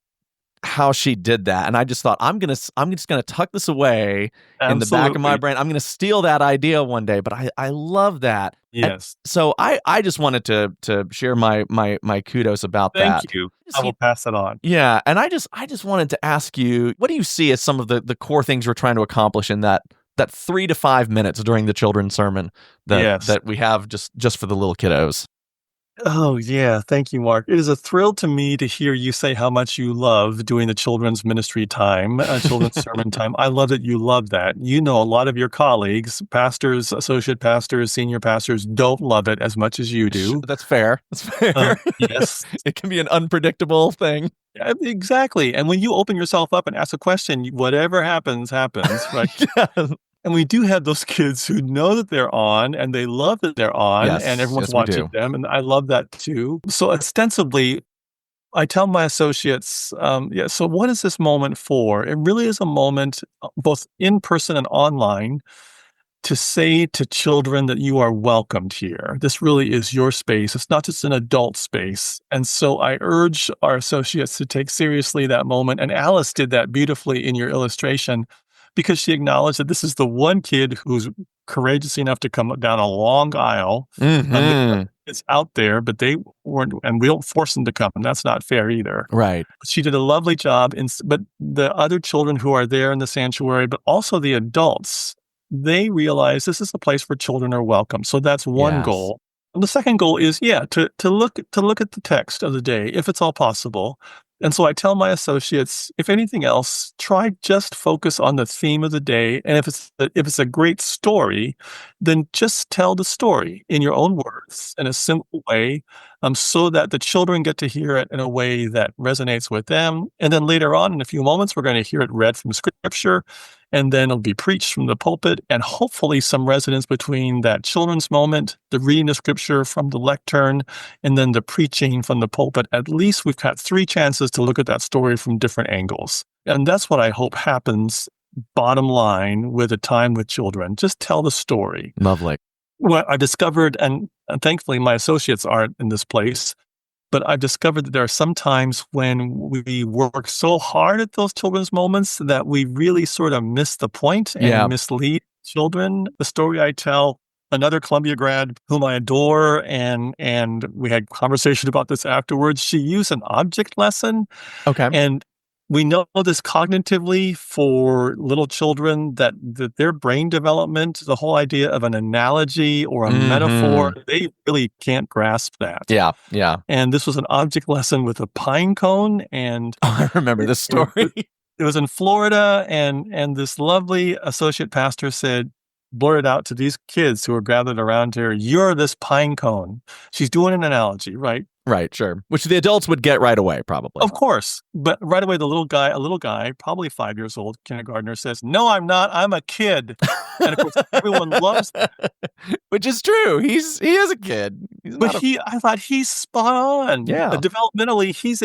how she did that. And I just thought, I'm just going to tuck this away in the back of my brain. I'm going to steal that idea one day. But I love that. Yes. And so I just wanted to share my kudos about that. Thank you. I will pass it on. Yeah. And I just wanted to ask you, what do you see as some of the core things we're trying to accomplish in that 3 to 5 minutes during the children's sermon that we have just for the little kiddos? Oh, yeah. Thank you, Mark. It is a thrill to me to hear you say how much you love doing the children's ministry time, children's sermon time. I love that you love that. You know, a lot of your colleagues, pastors, associate pastors, senior pastors, don't love it as much as you do. That's fair. Yes. It can be an unpredictable thing. Exactly. And when you open yourself up and ask a question, whatever happens, right? Yeah. And we do have those kids who know that they're on and they love that they're on and everyone's watching them. And I love that too. So ostensibly, I tell my associates, so what is this moment for? It really is a moment, both in person and online, to say to children that you are welcomed here. This really is your space. It's not just an adult space. And so I urge our associates to take seriously that moment. And Alice did that beautifully in your illustration, because she acknowledged that this is the one kid who's courageous enough to come down a long aisle. Mm-hmm. It's out there, but they weren't, and we don't force them to come, and that's not fair either. Right. She did a lovely job, but the other children who are there in the sanctuary, but also the adults, they realize this is a place where children are welcome. So that's one goal. And the second goal is, to look at the text of the day, if it's all possible. And so I tell my associates, if anything else, try just focus on the theme of the day. And if it's a great story, then just tell the story in your own words in a simple way, so that the children get to hear it in a way that resonates with them. And then later on, in a few moments, we're going to hear it read from Scripture, and then it'll be preached from the pulpit, and hopefully some resonance between that children's moment, the reading of Scripture from the lectern, and then the preaching from the pulpit. At least we've got 3 chances to look at that story from different angles. And that's what I hope happens, bottom line, with a time with children. Just tell the story. Lovely. Well, I discovered, and thankfully my associates aren't in this place, but I've discovered that there are some times when we work so hard at those children's moments that we really sort of miss the point and mislead children. The story I tell, another Columbia grad whom I adore, and we had conversation about this afterwards, she used an object lesson. Okay. And we know this cognitively for little children that their brain development, the whole idea of an analogy or a metaphor, they really can't grasp that. Yeah, yeah. And this was an object lesson with a pine cone. And I remember this story. It was in Florida, and this lovely associate pastor blurted out to these kids who were gathered around her, "You're this pine cone." She's doing an analogy, right? Right, sure. Which the adults would get right away, probably. Of course. But right away, a little guy, probably 5 years old, kindergartner, says, "No, I'm not. I'm a kid." And of course, everyone loves that. Which is true. He is a kid. I thought he's spot on. Yeah. Developmentally, he's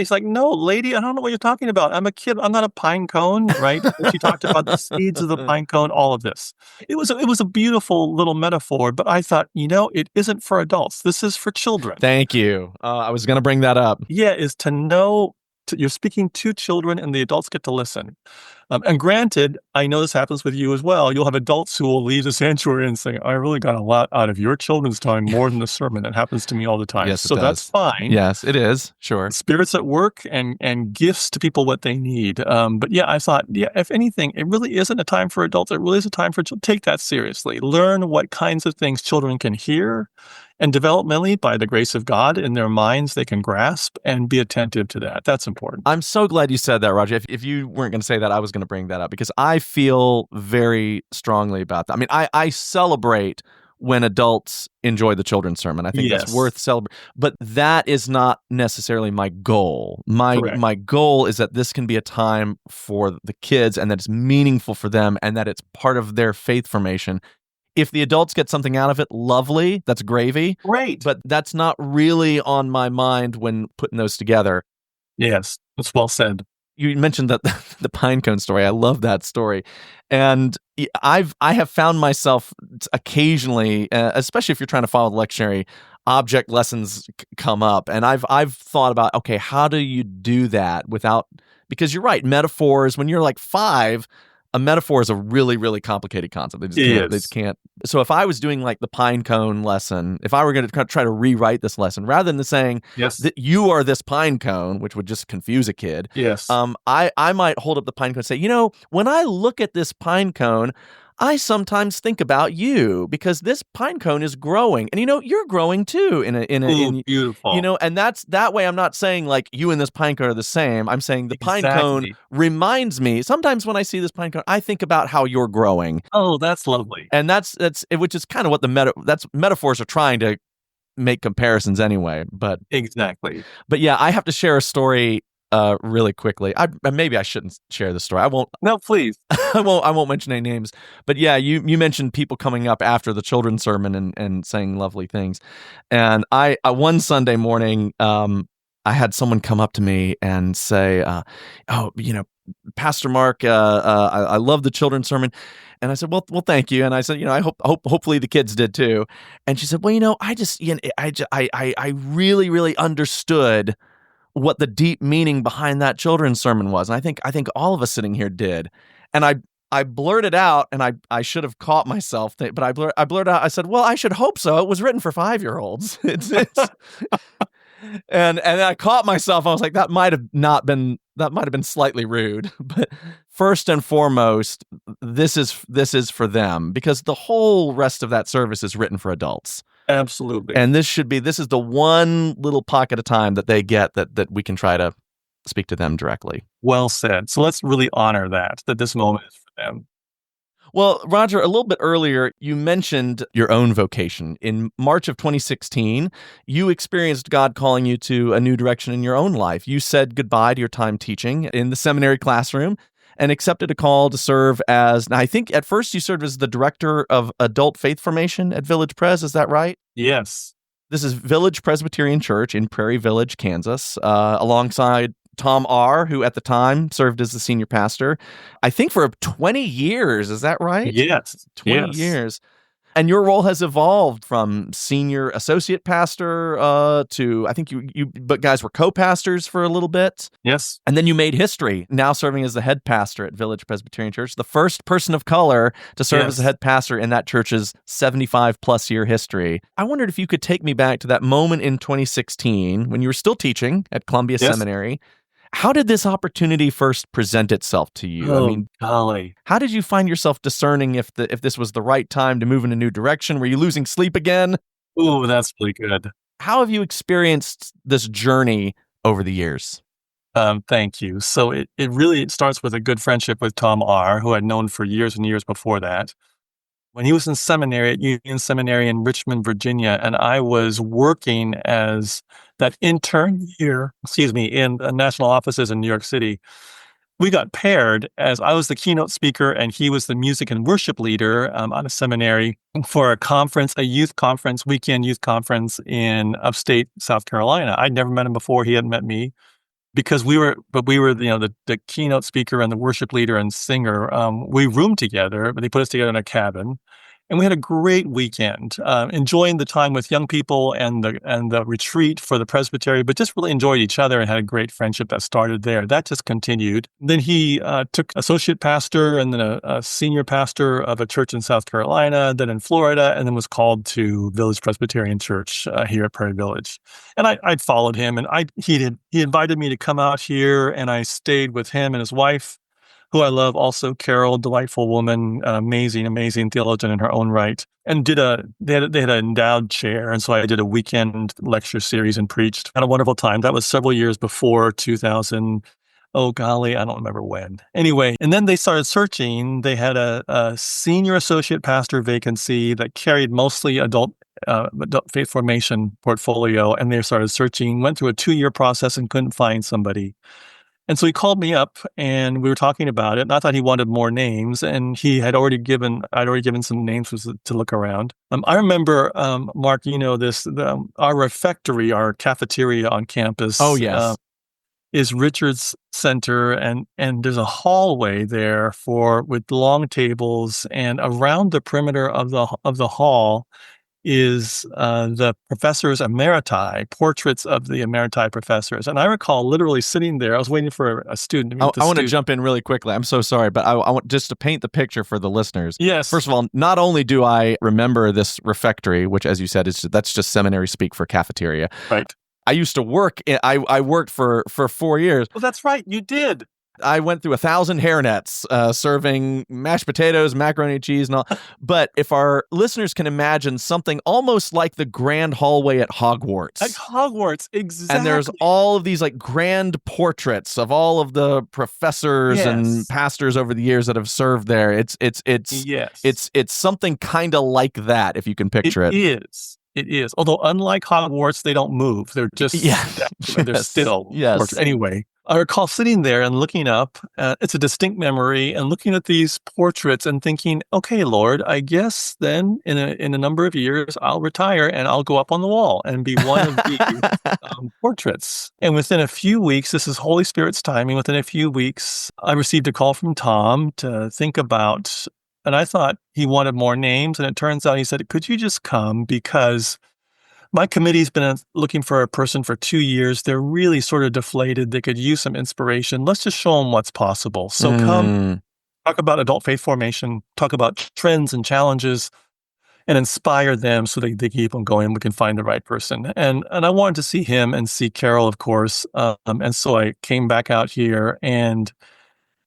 like, "No, lady, I don't know what you're talking about. I'm a kid. I'm not a pine cone," right? She talked about the seeds of the pine cone, all of this. It was a beautiful little metaphor, but I thought, it isn't for adults. This is for children. Thank you. I was going to bring that up. Yeah, is to know you're speaking to children and the adults get to listen. And granted, I know this happens with you as well. You'll have adults who will leave the sanctuary and say, "I really got a lot out of your children's time, more than the sermon." That happens to me all the time. Yes, so that's fine. Yes, it is. Sure. Spirits at work and gifts to people what they need. But I thought, if anything, it really isn't a time for adults. It really is a time for children. Take that seriously. Learn what kinds of things children can hear, and developmentally, by the grace of God, in their minds, they can grasp, and be attentive to that. That's important. I'm so glad you said that, Rodger. If you weren't going to say that, I was going to bring that up, because I feel very strongly about that. I mean, I celebrate when adults enjoy the children's sermon. I think that's Yes. worth celebrating. But that is not necessarily my goal. Correct. My goal is that this can be a time for the kids and that it's meaningful for them and that it's part of their faith formation. If the adults get something out of it, lovely. That's gravy. Great. But that's not really on my mind when putting those together. Yes, that's well said. You mentioned that the pine cone story. I love that story, and I have found myself occasionally, especially if you're trying to follow the lectionary, object lessons come up, and I've thought about, okay, how do you do that without? Because you're right, metaphors. When you're like 5, a metaphor is a really, really complicated concept. They just can't. So if I was doing like the pine cone lesson, if I were going to try to rewrite this lesson, rather than saying that you are this pine cone, which would just confuse a kid, I might hold up the pine cone and say, when I look at this pine cone, I sometimes think about you because this pine cone is growing, and you're growing too. Beautiful. And that way. I'm not saying like you and this pine cone are the same. I'm saying the pine cone reminds me. Sometimes when I see this pine cone, I think about how you're growing. Oh, that's lovely. And that's which is kind of what metaphors are trying to make comparisons anyway. But exactly. But yeah, I have to share a story. Really quickly. Maybe I shouldn't share the story. I won't. No, please. I won't mention any names. But yeah, you mentioned people coming up after the children's sermon and saying lovely things. And I one Sunday morning, I had someone come up to me and say, Pastor Mark, I love the children's sermon. And I said, well, thank you. And I said, I hopefully the kids did too. And she said, well, I really, really understood what the deep meaning behind that children's sermon was. And I think all of us sitting here did. And I blurted out, and I should have caught myself, but I blurted out, I said, well, I should hope so. It was written for 5-year-olds. And I caught myself. I was like, that might have been slightly rude. But first and foremost, this is for them, because the whole rest of that service is written for adults. Absolutely. And this is the one little pocket of time that they get that we can try to speak to them directly. Well said. So let's really honor that this moment is for them. Well, Rodger, a little bit earlier, you mentioned your own vocation. In March of 2016, you experienced God calling you to a new direction in your own life. You said goodbye to your time teaching in the seminary classroom and accepted a call to serve as, now I think at first you served as the director of adult faith formation at Village Pres. Is that right? Yes. This is Village Presbyterian Church in Prairie Village, Kansas, alongside Tom R., who at the time served as the senior pastor, I think for 20 years. Is that right? Yes. 20 years. And your role has evolved from senior associate pastor to, I think you but guys were co-pastors for a little bit. Yes. And then you made history, now serving as the head pastor at Village Presbyterian Church, the first person of color to serve as the head pastor in that church's 75-plus year history. I wondered if you could take me back to that moment in 2016 when you were still teaching at Columbia Seminary. How did this opportunity first present itself to you? Golly. How did you find yourself discerning if this was the right time to move in a new direction? Were you losing sleep again? Ooh, that's really good. How have you experienced this journey over the years? Thank you. So it really starts with a good friendship with Tom R., who I'd known for years and years before that. When he was in seminary at Union Seminary in Richmond, Virginia, and I was working as that intern year, in national offices in New York City, we got paired as I was the keynote speaker and he was the music and worship leader on a seminary for a conference, a youth conference, weekend youth conference in upstate South Carolina. I'd never met him before. He hadn't met me. Because we were the keynote speaker and the worship leader and singer. We roomed together, but they put us together in a cabin, and we had a great weekend, enjoying the time with young people and the retreat for the presbytery. But just really enjoyed each other and had a great friendship that started there. That just continued. Then he took associate pastor and then a senior pastor of a church in South Carolina, then in Florida, and then was called to Village Presbyterian Church here at Prairie Village. And I'd followed him, and he invited me to come out here, and I stayed with him and his wife, who I love also, Carol, delightful woman, amazing theologian in her own right, and they had an endowed chair, and so I did a weekend lecture series and preached. Had a wonderful time. That was several years before 2000. Oh, golly, I don't remember when. Anyway, and then they started searching. They had a senior associate pastor vacancy that carried mostly adult faith formation portfolio, and they started searching, went through a 2-year process and couldn't find somebody. And so he called me up and we were talking about it. And I thought he wanted more names, and I'd already given some names to look around. I remember, Mark, you know this, our refectory, our cafeteria on campus. Oh, yes. Is Richard's Center, and there's a hallway there with long tables, and around the perimeter of the hall is the professors emeriti, portraits of the emeriti professors. And I recall literally sitting there. I was waiting for a student to meet I want to jump in really quickly. I'm so sorry, but I want just to paint the picture for the listeners. Yes. First of all, not only do I remember this refectory, which, as you said, that's just seminary speak for cafeteria. Right. I used to work. I worked for 4 years. Well, that's right. You did. I went through 1,000 hairnets, serving mashed potatoes, macaroni and cheese, and all. But if our listeners can imagine something almost like the grand hallway at Hogwarts. At Hogwarts, exactly. And there's all of these like grand portraits of all of the professors and pastors over the years that have served there. It's something kind of like that, if you can picture it. It is. Although unlike Hogwarts, they don't move. They're just they're still. Yes. Anyway, I recall sitting there and looking up. It's a distinct memory, and looking at these portraits and thinking, "Okay, Lord, I guess then in a number of years I'll retire and I'll go up on the wall and be one of these portraits." And within a few weeks, this is Holy Spirit's timing. Within a few weeks, I received a call from Tom to think about. And I thought he wanted more names, and it turns out he said, "Could you just come? Because my committee's been looking for a person for 2 years. They're really sort of deflated. They could use some inspiration. Let's just show them what's possible. So come, talk about adult faith formation, talk about trends and challenges, and inspire them so they keep on going. We can find the right person." And I wanted to see him and see Carol, of course. And so I came back out here and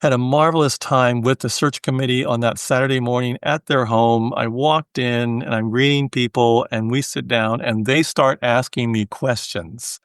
had a marvelous time with the search committee on that Saturday morning at their home. I walked in and I'm greeting people, and we sit down and they start asking me questions.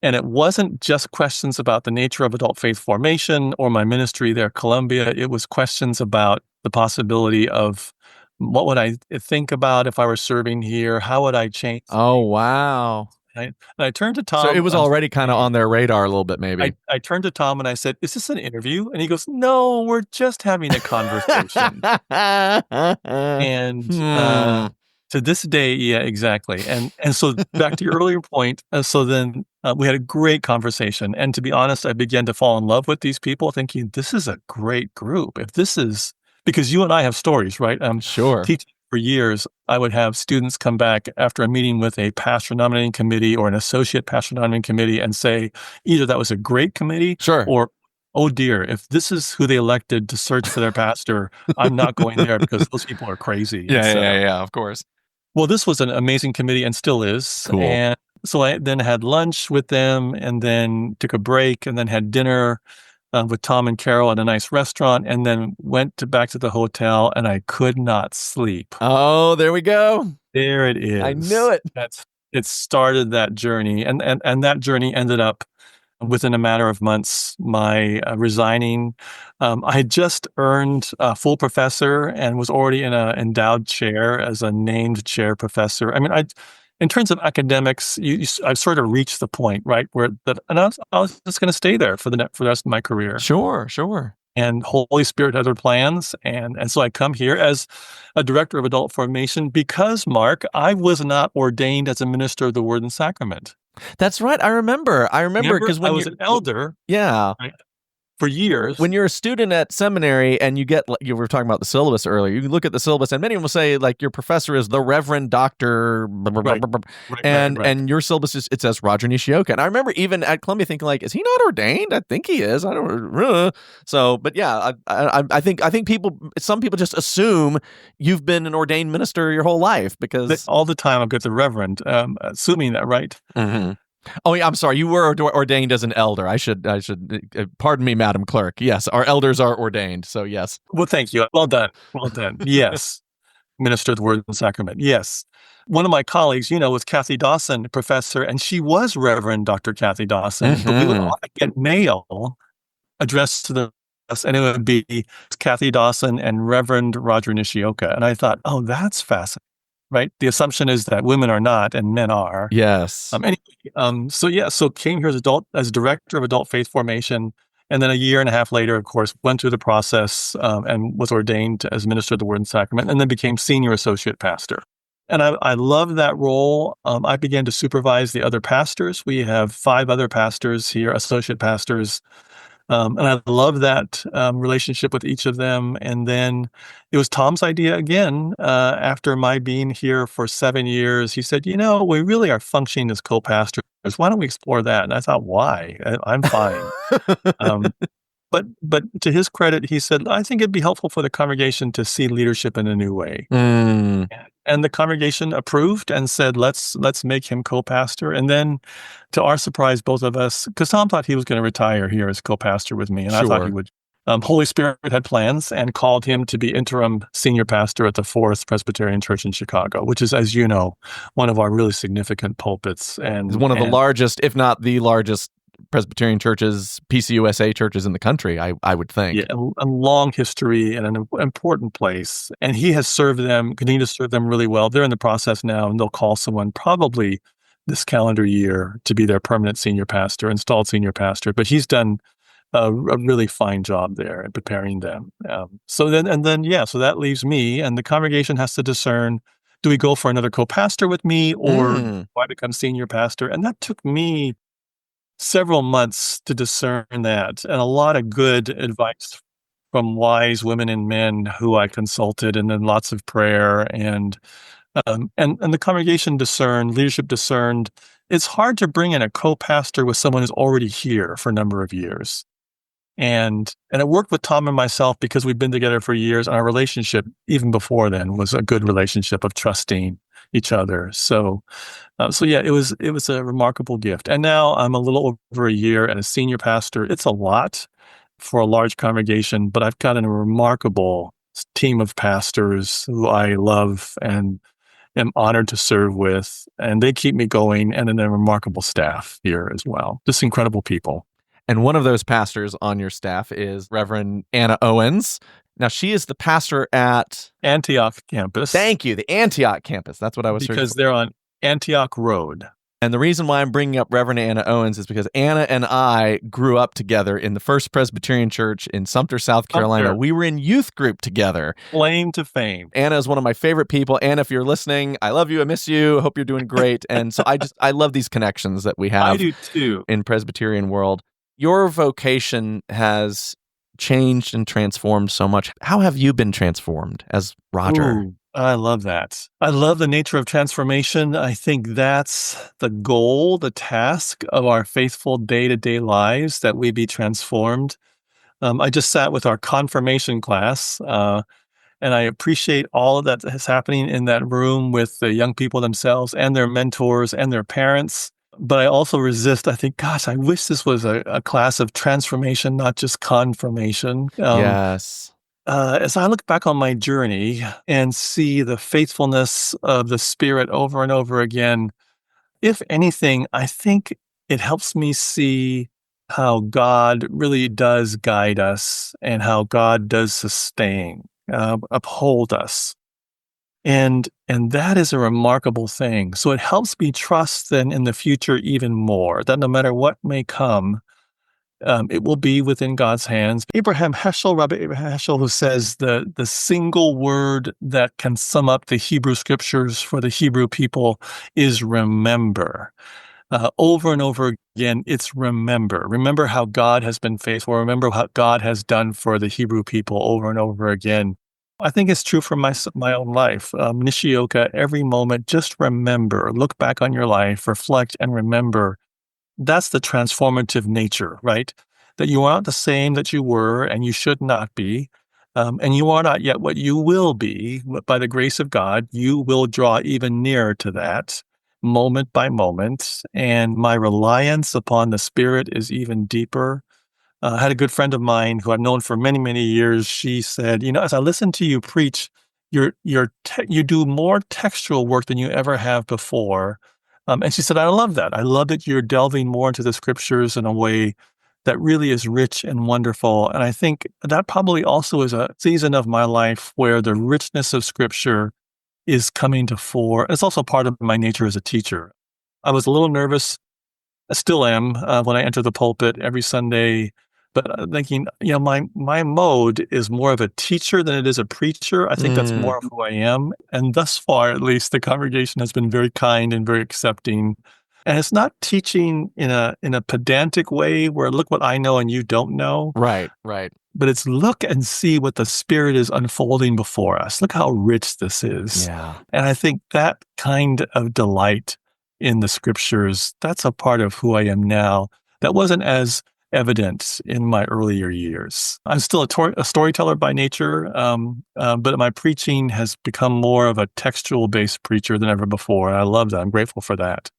And it wasn't just questions about the nature of adult faith formation or my ministry there at Columbia. It was questions about the possibility of what would I think about if I were serving here? How would I change? Oh, wow. And I turned to Tom. So it was already kind of on their radar a little bit, maybe. I turned to Tom and I said, "Is this an interview?" And he goes, "No, we're just having a conversation." And to this day, yeah, exactly. And so back to your earlier point, so then we had a great conversation. And to be honest, I began to fall in love with these people, thinking, this is a great group. If this is, because you and I have stories, right? Sure. Teaching for years, I would have students come back after a meeting with a pastor nominating committee or an associate pastor nominating committee and say either that was a great committee, or, "Oh dear, if this is who they elected to search for their pastor, I'm not going there because those people are crazy." Yeah, of course. Well, this was an amazing committee and still is. Cool. And so I then had lunch with them and then took a break and then had dinner with Tom and Carol at a nice restaurant, and then went back to the hotel, and I could not sleep. Oh, there we go. There it is. I knew it. It started that journey, and that journey ended up within a matter of months, my resigning. I had just earned a full professor and was already in an endowed chair as a named chair professor. I mean, in terms of academics, I've sort of reached the point, right, and I was just going to stay there for the rest of my career. Sure. And Holy Spirit had other plans, and so I come here as a director of adult formation because, Mark, I was not ordained as a minister of the Word and Sacrament. That's right. I remember because when I was an elder, right, for years. When you're a student at seminary and you get, you were talking about the syllabus earlier, you can look at the syllabus and many of them will say like your professor is the Reverend Dr. And your syllabus it says Rodger Nishioka. And I remember even at Columbia thinking like, is he not ordained? I think he is. I don't. So, but yeah, I think some people just assume you've been an ordained minister your whole life because all the time I've got the Reverend, assuming that, right? Mm-hmm. Oh, yeah, I'm sorry. You were ordained as an elder. I should. Pardon me, Madam Clerk. Yes, our elders are ordained. So yes. Well, thank you. Well done. Yes, minister of the Word and Sacrament. Yes. One of my colleagues, was Kathy Dawson, professor, and she was Reverend Dr. Kathy Dawson. Mm-hmm. But we would often get mail addressed to us, and it would be Kathy Dawson and Reverend Rodger Nishioka. And I thought, oh, that's fascinating, right? The assumption is that women are not and men are. Yes. So came here as director of adult faith formation, and then a year and a half later, of course, went through the process and was ordained as minister of the Word and Sacrament, and then became senior associate pastor. And I loved that role. I began to supervise the other pastors. We have 5 other pastors here, associate pastors. And I love that relationship with each of them. And then it was Tom's idea again, after my being here for 7 years. He said, we really are functioning as co-pastors. Why don't we explore that? And I thought, why? I'm fine. But to his credit, he said, I think it'd be helpful for the congregation to see leadership in a new way. Mm. And the congregation approved and said, let's make him co-pastor. And then, to our surprise, both of us, because Tom thought he was going to retire here as co-pastor with me, and I thought he would. Holy Spirit had plans and called him to be interim senior pastor at the 4th Presbyterian Church in Chicago, which is, as you know, one of our really significant pulpits. And it's one of the largest, if not the largest, Presbyterian churches, U.S.A. churches in the country, I would think. Yeah, a long history and an important place. And he has served them, continued to serve them really well. They're in the process now, and they'll call someone probably this calendar year to be their permanent senior pastor, installed senior pastor. But he's done a really fine job there in preparing them. So that leaves me, and the congregation has to discern, do we go for another co-pastor with me, or do I become senior pastor? And that took me several months to discern that, and a lot of good advice from wise women and men who I consulted, and then lots of prayer, and the congregation discerned, leadership discerned. It's hard to bring in a co-pastor with someone who's already here for a number of years. And it worked with Tom and myself because we've been together for years, and our relationship, even before then, was a good relationship of trusting each other. So it was a remarkable gift. And now I'm a little over a year as a senior pastor. It's a lot for a large congregation, but I've got a remarkable team of pastors who I love and am honored to serve with, and they keep me going, and then a remarkable staff here as well. Just incredible people. And one of those pastors on your staff is Reverend Anna Owens. Now, she is the pastor at Antioch campus. Thank you, the Antioch campus. That's what I was searching for. Because they're on Antioch Road. And the reason why I'm bringing up Reverend Anna Owens is because Anna and I grew up together in the First Presbyterian Church in Sumter, South Carolina. We were in youth group together. Claim to fame. Anna is one of my favorite people. Anna, if you're listening, I love you. I miss you. I hope you're doing great. And so I love these connections that we have. I do too. In Presbyterian world. Your vocation has changed and transformed so much. How have you been transformed as Rodger? Ooh, I love that. I love the nature of transformation. I think that's the goal, the task of our faithful day-to-day lives, that we be transformed. I just sat with our confirmation class, and I appreciate all of that is happening in that room with the young people themselves and their mentors and their parents. But I also resist. I think, gosh, I wish this was a class of transformation, not just confirmation. Yes. As I look back on my journey and see the faithfulness of the Spirit over and over again, if anything, I think it helps me see how God really does guide us and how God does sustain, uphold us. And that is a remarkable thing. So it helps me trust then in the future even more, that no matter what may come, it will be within God's hands. Rabbi Abraham Heschel, who says the single word that can sum up the Hebrew scriptures for the Hebrew people is remember. Over and over again, it's remember. Remember how God has been faithful. Remember what God has done for the Hebrew people over and over again. I think it's true for my own life. Nishioka, every moment, just remember, look back on your life, reflect, and remember. That's the transformative nature, right? That you are not the same that you were, and you should not be. And you are not yet what you will be. But by the grace of God, you will draw even nearer to that, moment by moment. And my reliance upon the Spirit is even deeper. I had a good friend of mine who I've known for many, many years. She said, as I listen to you preach, you do more textual work than you ever have before. And she said, I love that. I love that you're delving more into the scriptures in a way that really is rich and wonderful. And I think that probably also is a season of my life where the richness of Scripture is coming to fore. It's also part of my nature as a teacher. I was a little nervous, I still am, when I enter the pulpit every Sunday, but thinking, my mode is more of a teacher than it is a preacher. I think that's more of who I am. And thus far, at least, the congregation has been very kind and very accepting. And it's not teaching in a pedantic way where look what I know and you don't know. Right. But it's look and see what the Spirit is unfolding before us. Look how rich this is. Yeah. And I think that kind of delight in the Scriptures, that's a part of who I am now. That wasn't as evident in my earlier years. I'm still a storyteller by nature, but my preaching has become more of a textual-based preacher than ever before. And I love that. I'm grateful for that.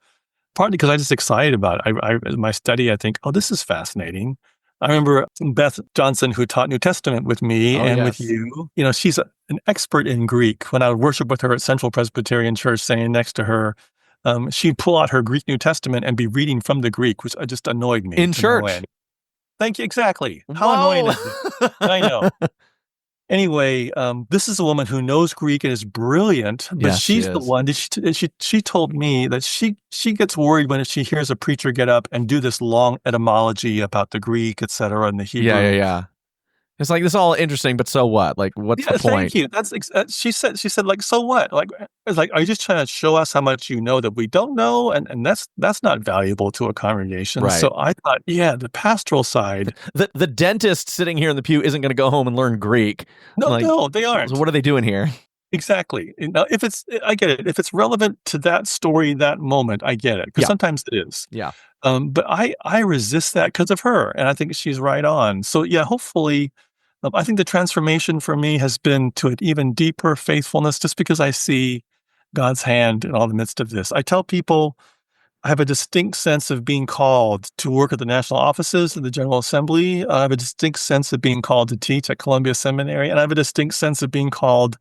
Partly because I'm just excited about it. In my study, I think, this is fascinating. I remember Beth Johnson, who taught New Testament with me with you. She's an expert in Greek. When I would worship with her at Central Presbyterian Church, standing next to her, she'd pull out her Greek New Testament and be reading from the Greek, which just annoyed me. In church. Thank you. Exactly. How annoying is it? I know. Anyway, this is a woman who knows Greek and is brilliant, but yes, she's the one that she told me that she gets worried when she hears a preacher get up and do this long etymology about the Greek, et cetera, and the Hebrew. Yeah. It's like, this is all interesting, but so what? Like, what's the point? Thank you. She said, like, so what? Like, it's like, are you just trying to show us how much you know that we don't know? And that's not valuable to a congregation. Right. So I thought, the pastoral side. The dentist sitting here in the pew isn't going to go home and learn Greek. No, they aren't. So what are they doing here? Exactly. Now, I get it. If it's relevant to that story, that moment, I get it. Because sometimes it is. Yeah. But I resist that because of her. And I think she's right on. So hopefully, I think the transformation for me has been to an even deeper faithfulness just because I see God's hand in all the midst of this. I tell people I have a distinct sense of being called to work at the national offices of the General Assembly. I have a distinct sense of being called to teach at Columbia Seminary. And I have a distinct sense of being called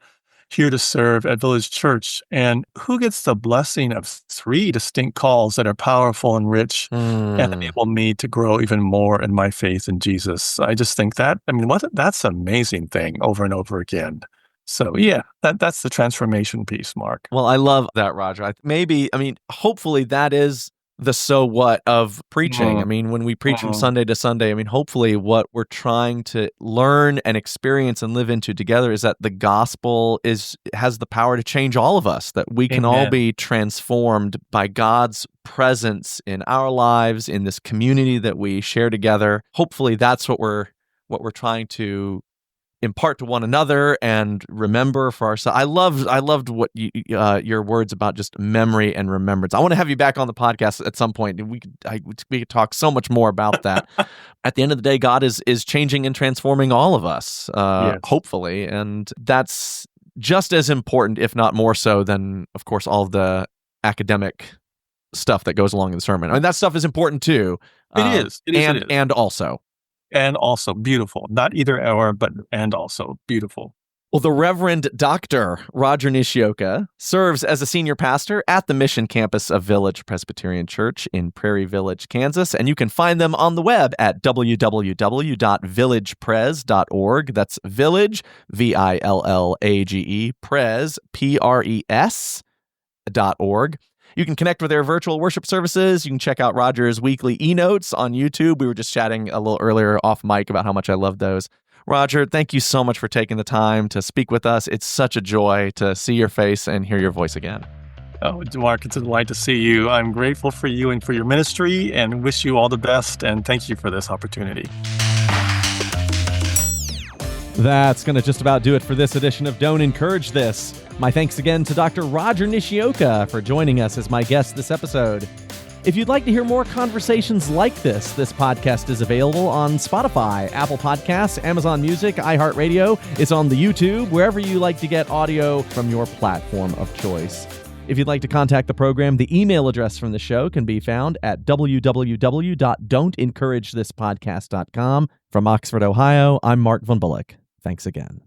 here to serve at Village Church. And who gets the blessing of 3 distinct calls that are powerful and rich and enable me to grow even more in my faith in Jesus? I just think that's an amazing thing over and over again. So that's the transformation piece, Mark. Well, I love that, Rodger. Hopefully that is the so what of preaching. When we preach from Sunday to Sunday, hopefully what we're trying to learn and experience and live into together is that the gospel has the power to change all of us, that we can all be transformed by God's presence in our lives, in this community that we share together. Hopefully that's what we're trying to impart to one another and remember for ourselves. I loved what your words about just memory and remembrance. I want to have you back on the podcast at some point. We could talk so much more about that. At the end of the day, God is changing and transforming all of us, hopefully, and that's just as important, if not more so, than, of course, all of the academic stuff that goes along in the sermon. That stuff is important too. It is. And also beautiful. Not either or, but and also beautiful. Well, the Reverend Dr. Rodger Nishioka serves as a senior pastor at the mission campus of Village Presbyterian Church in Prairie Village, Kansas, and you can find them on the web at www.villagepres.org. That's Village, Village, Pres, Pres.org. You can connect with their virtual worship services. You can check out Rodger's weekly e-notes on YouTube. We were just chatting a little earlier off mic about how much I love those. Rodger, thank you so much for taking the time to speak with us. It's such a joy to see your face and hear your voice again. Oh, Mark, it's a delight to see you. I'm grateful for you and for your ministry and wish you all the best. And thank you for this opportunity. That's going to just about do it for this edition of Don't Encourage This. My thanks again to Dr. Rodger Nishioka for joining us as my guest this episode. If you'd like to hear more conversations like this podcast is available on Spotify, Apple Podcasts, Amazon Music, iHeartRadio. It's on the YouTube, wherever you like to get audio from your platform of choice. If you'd like to contact the program, the email address from the show can be found at www.don'tencouragethispodcast.com. From Oxford, Ohio, I'm Mark Von Bullock. Thanks again.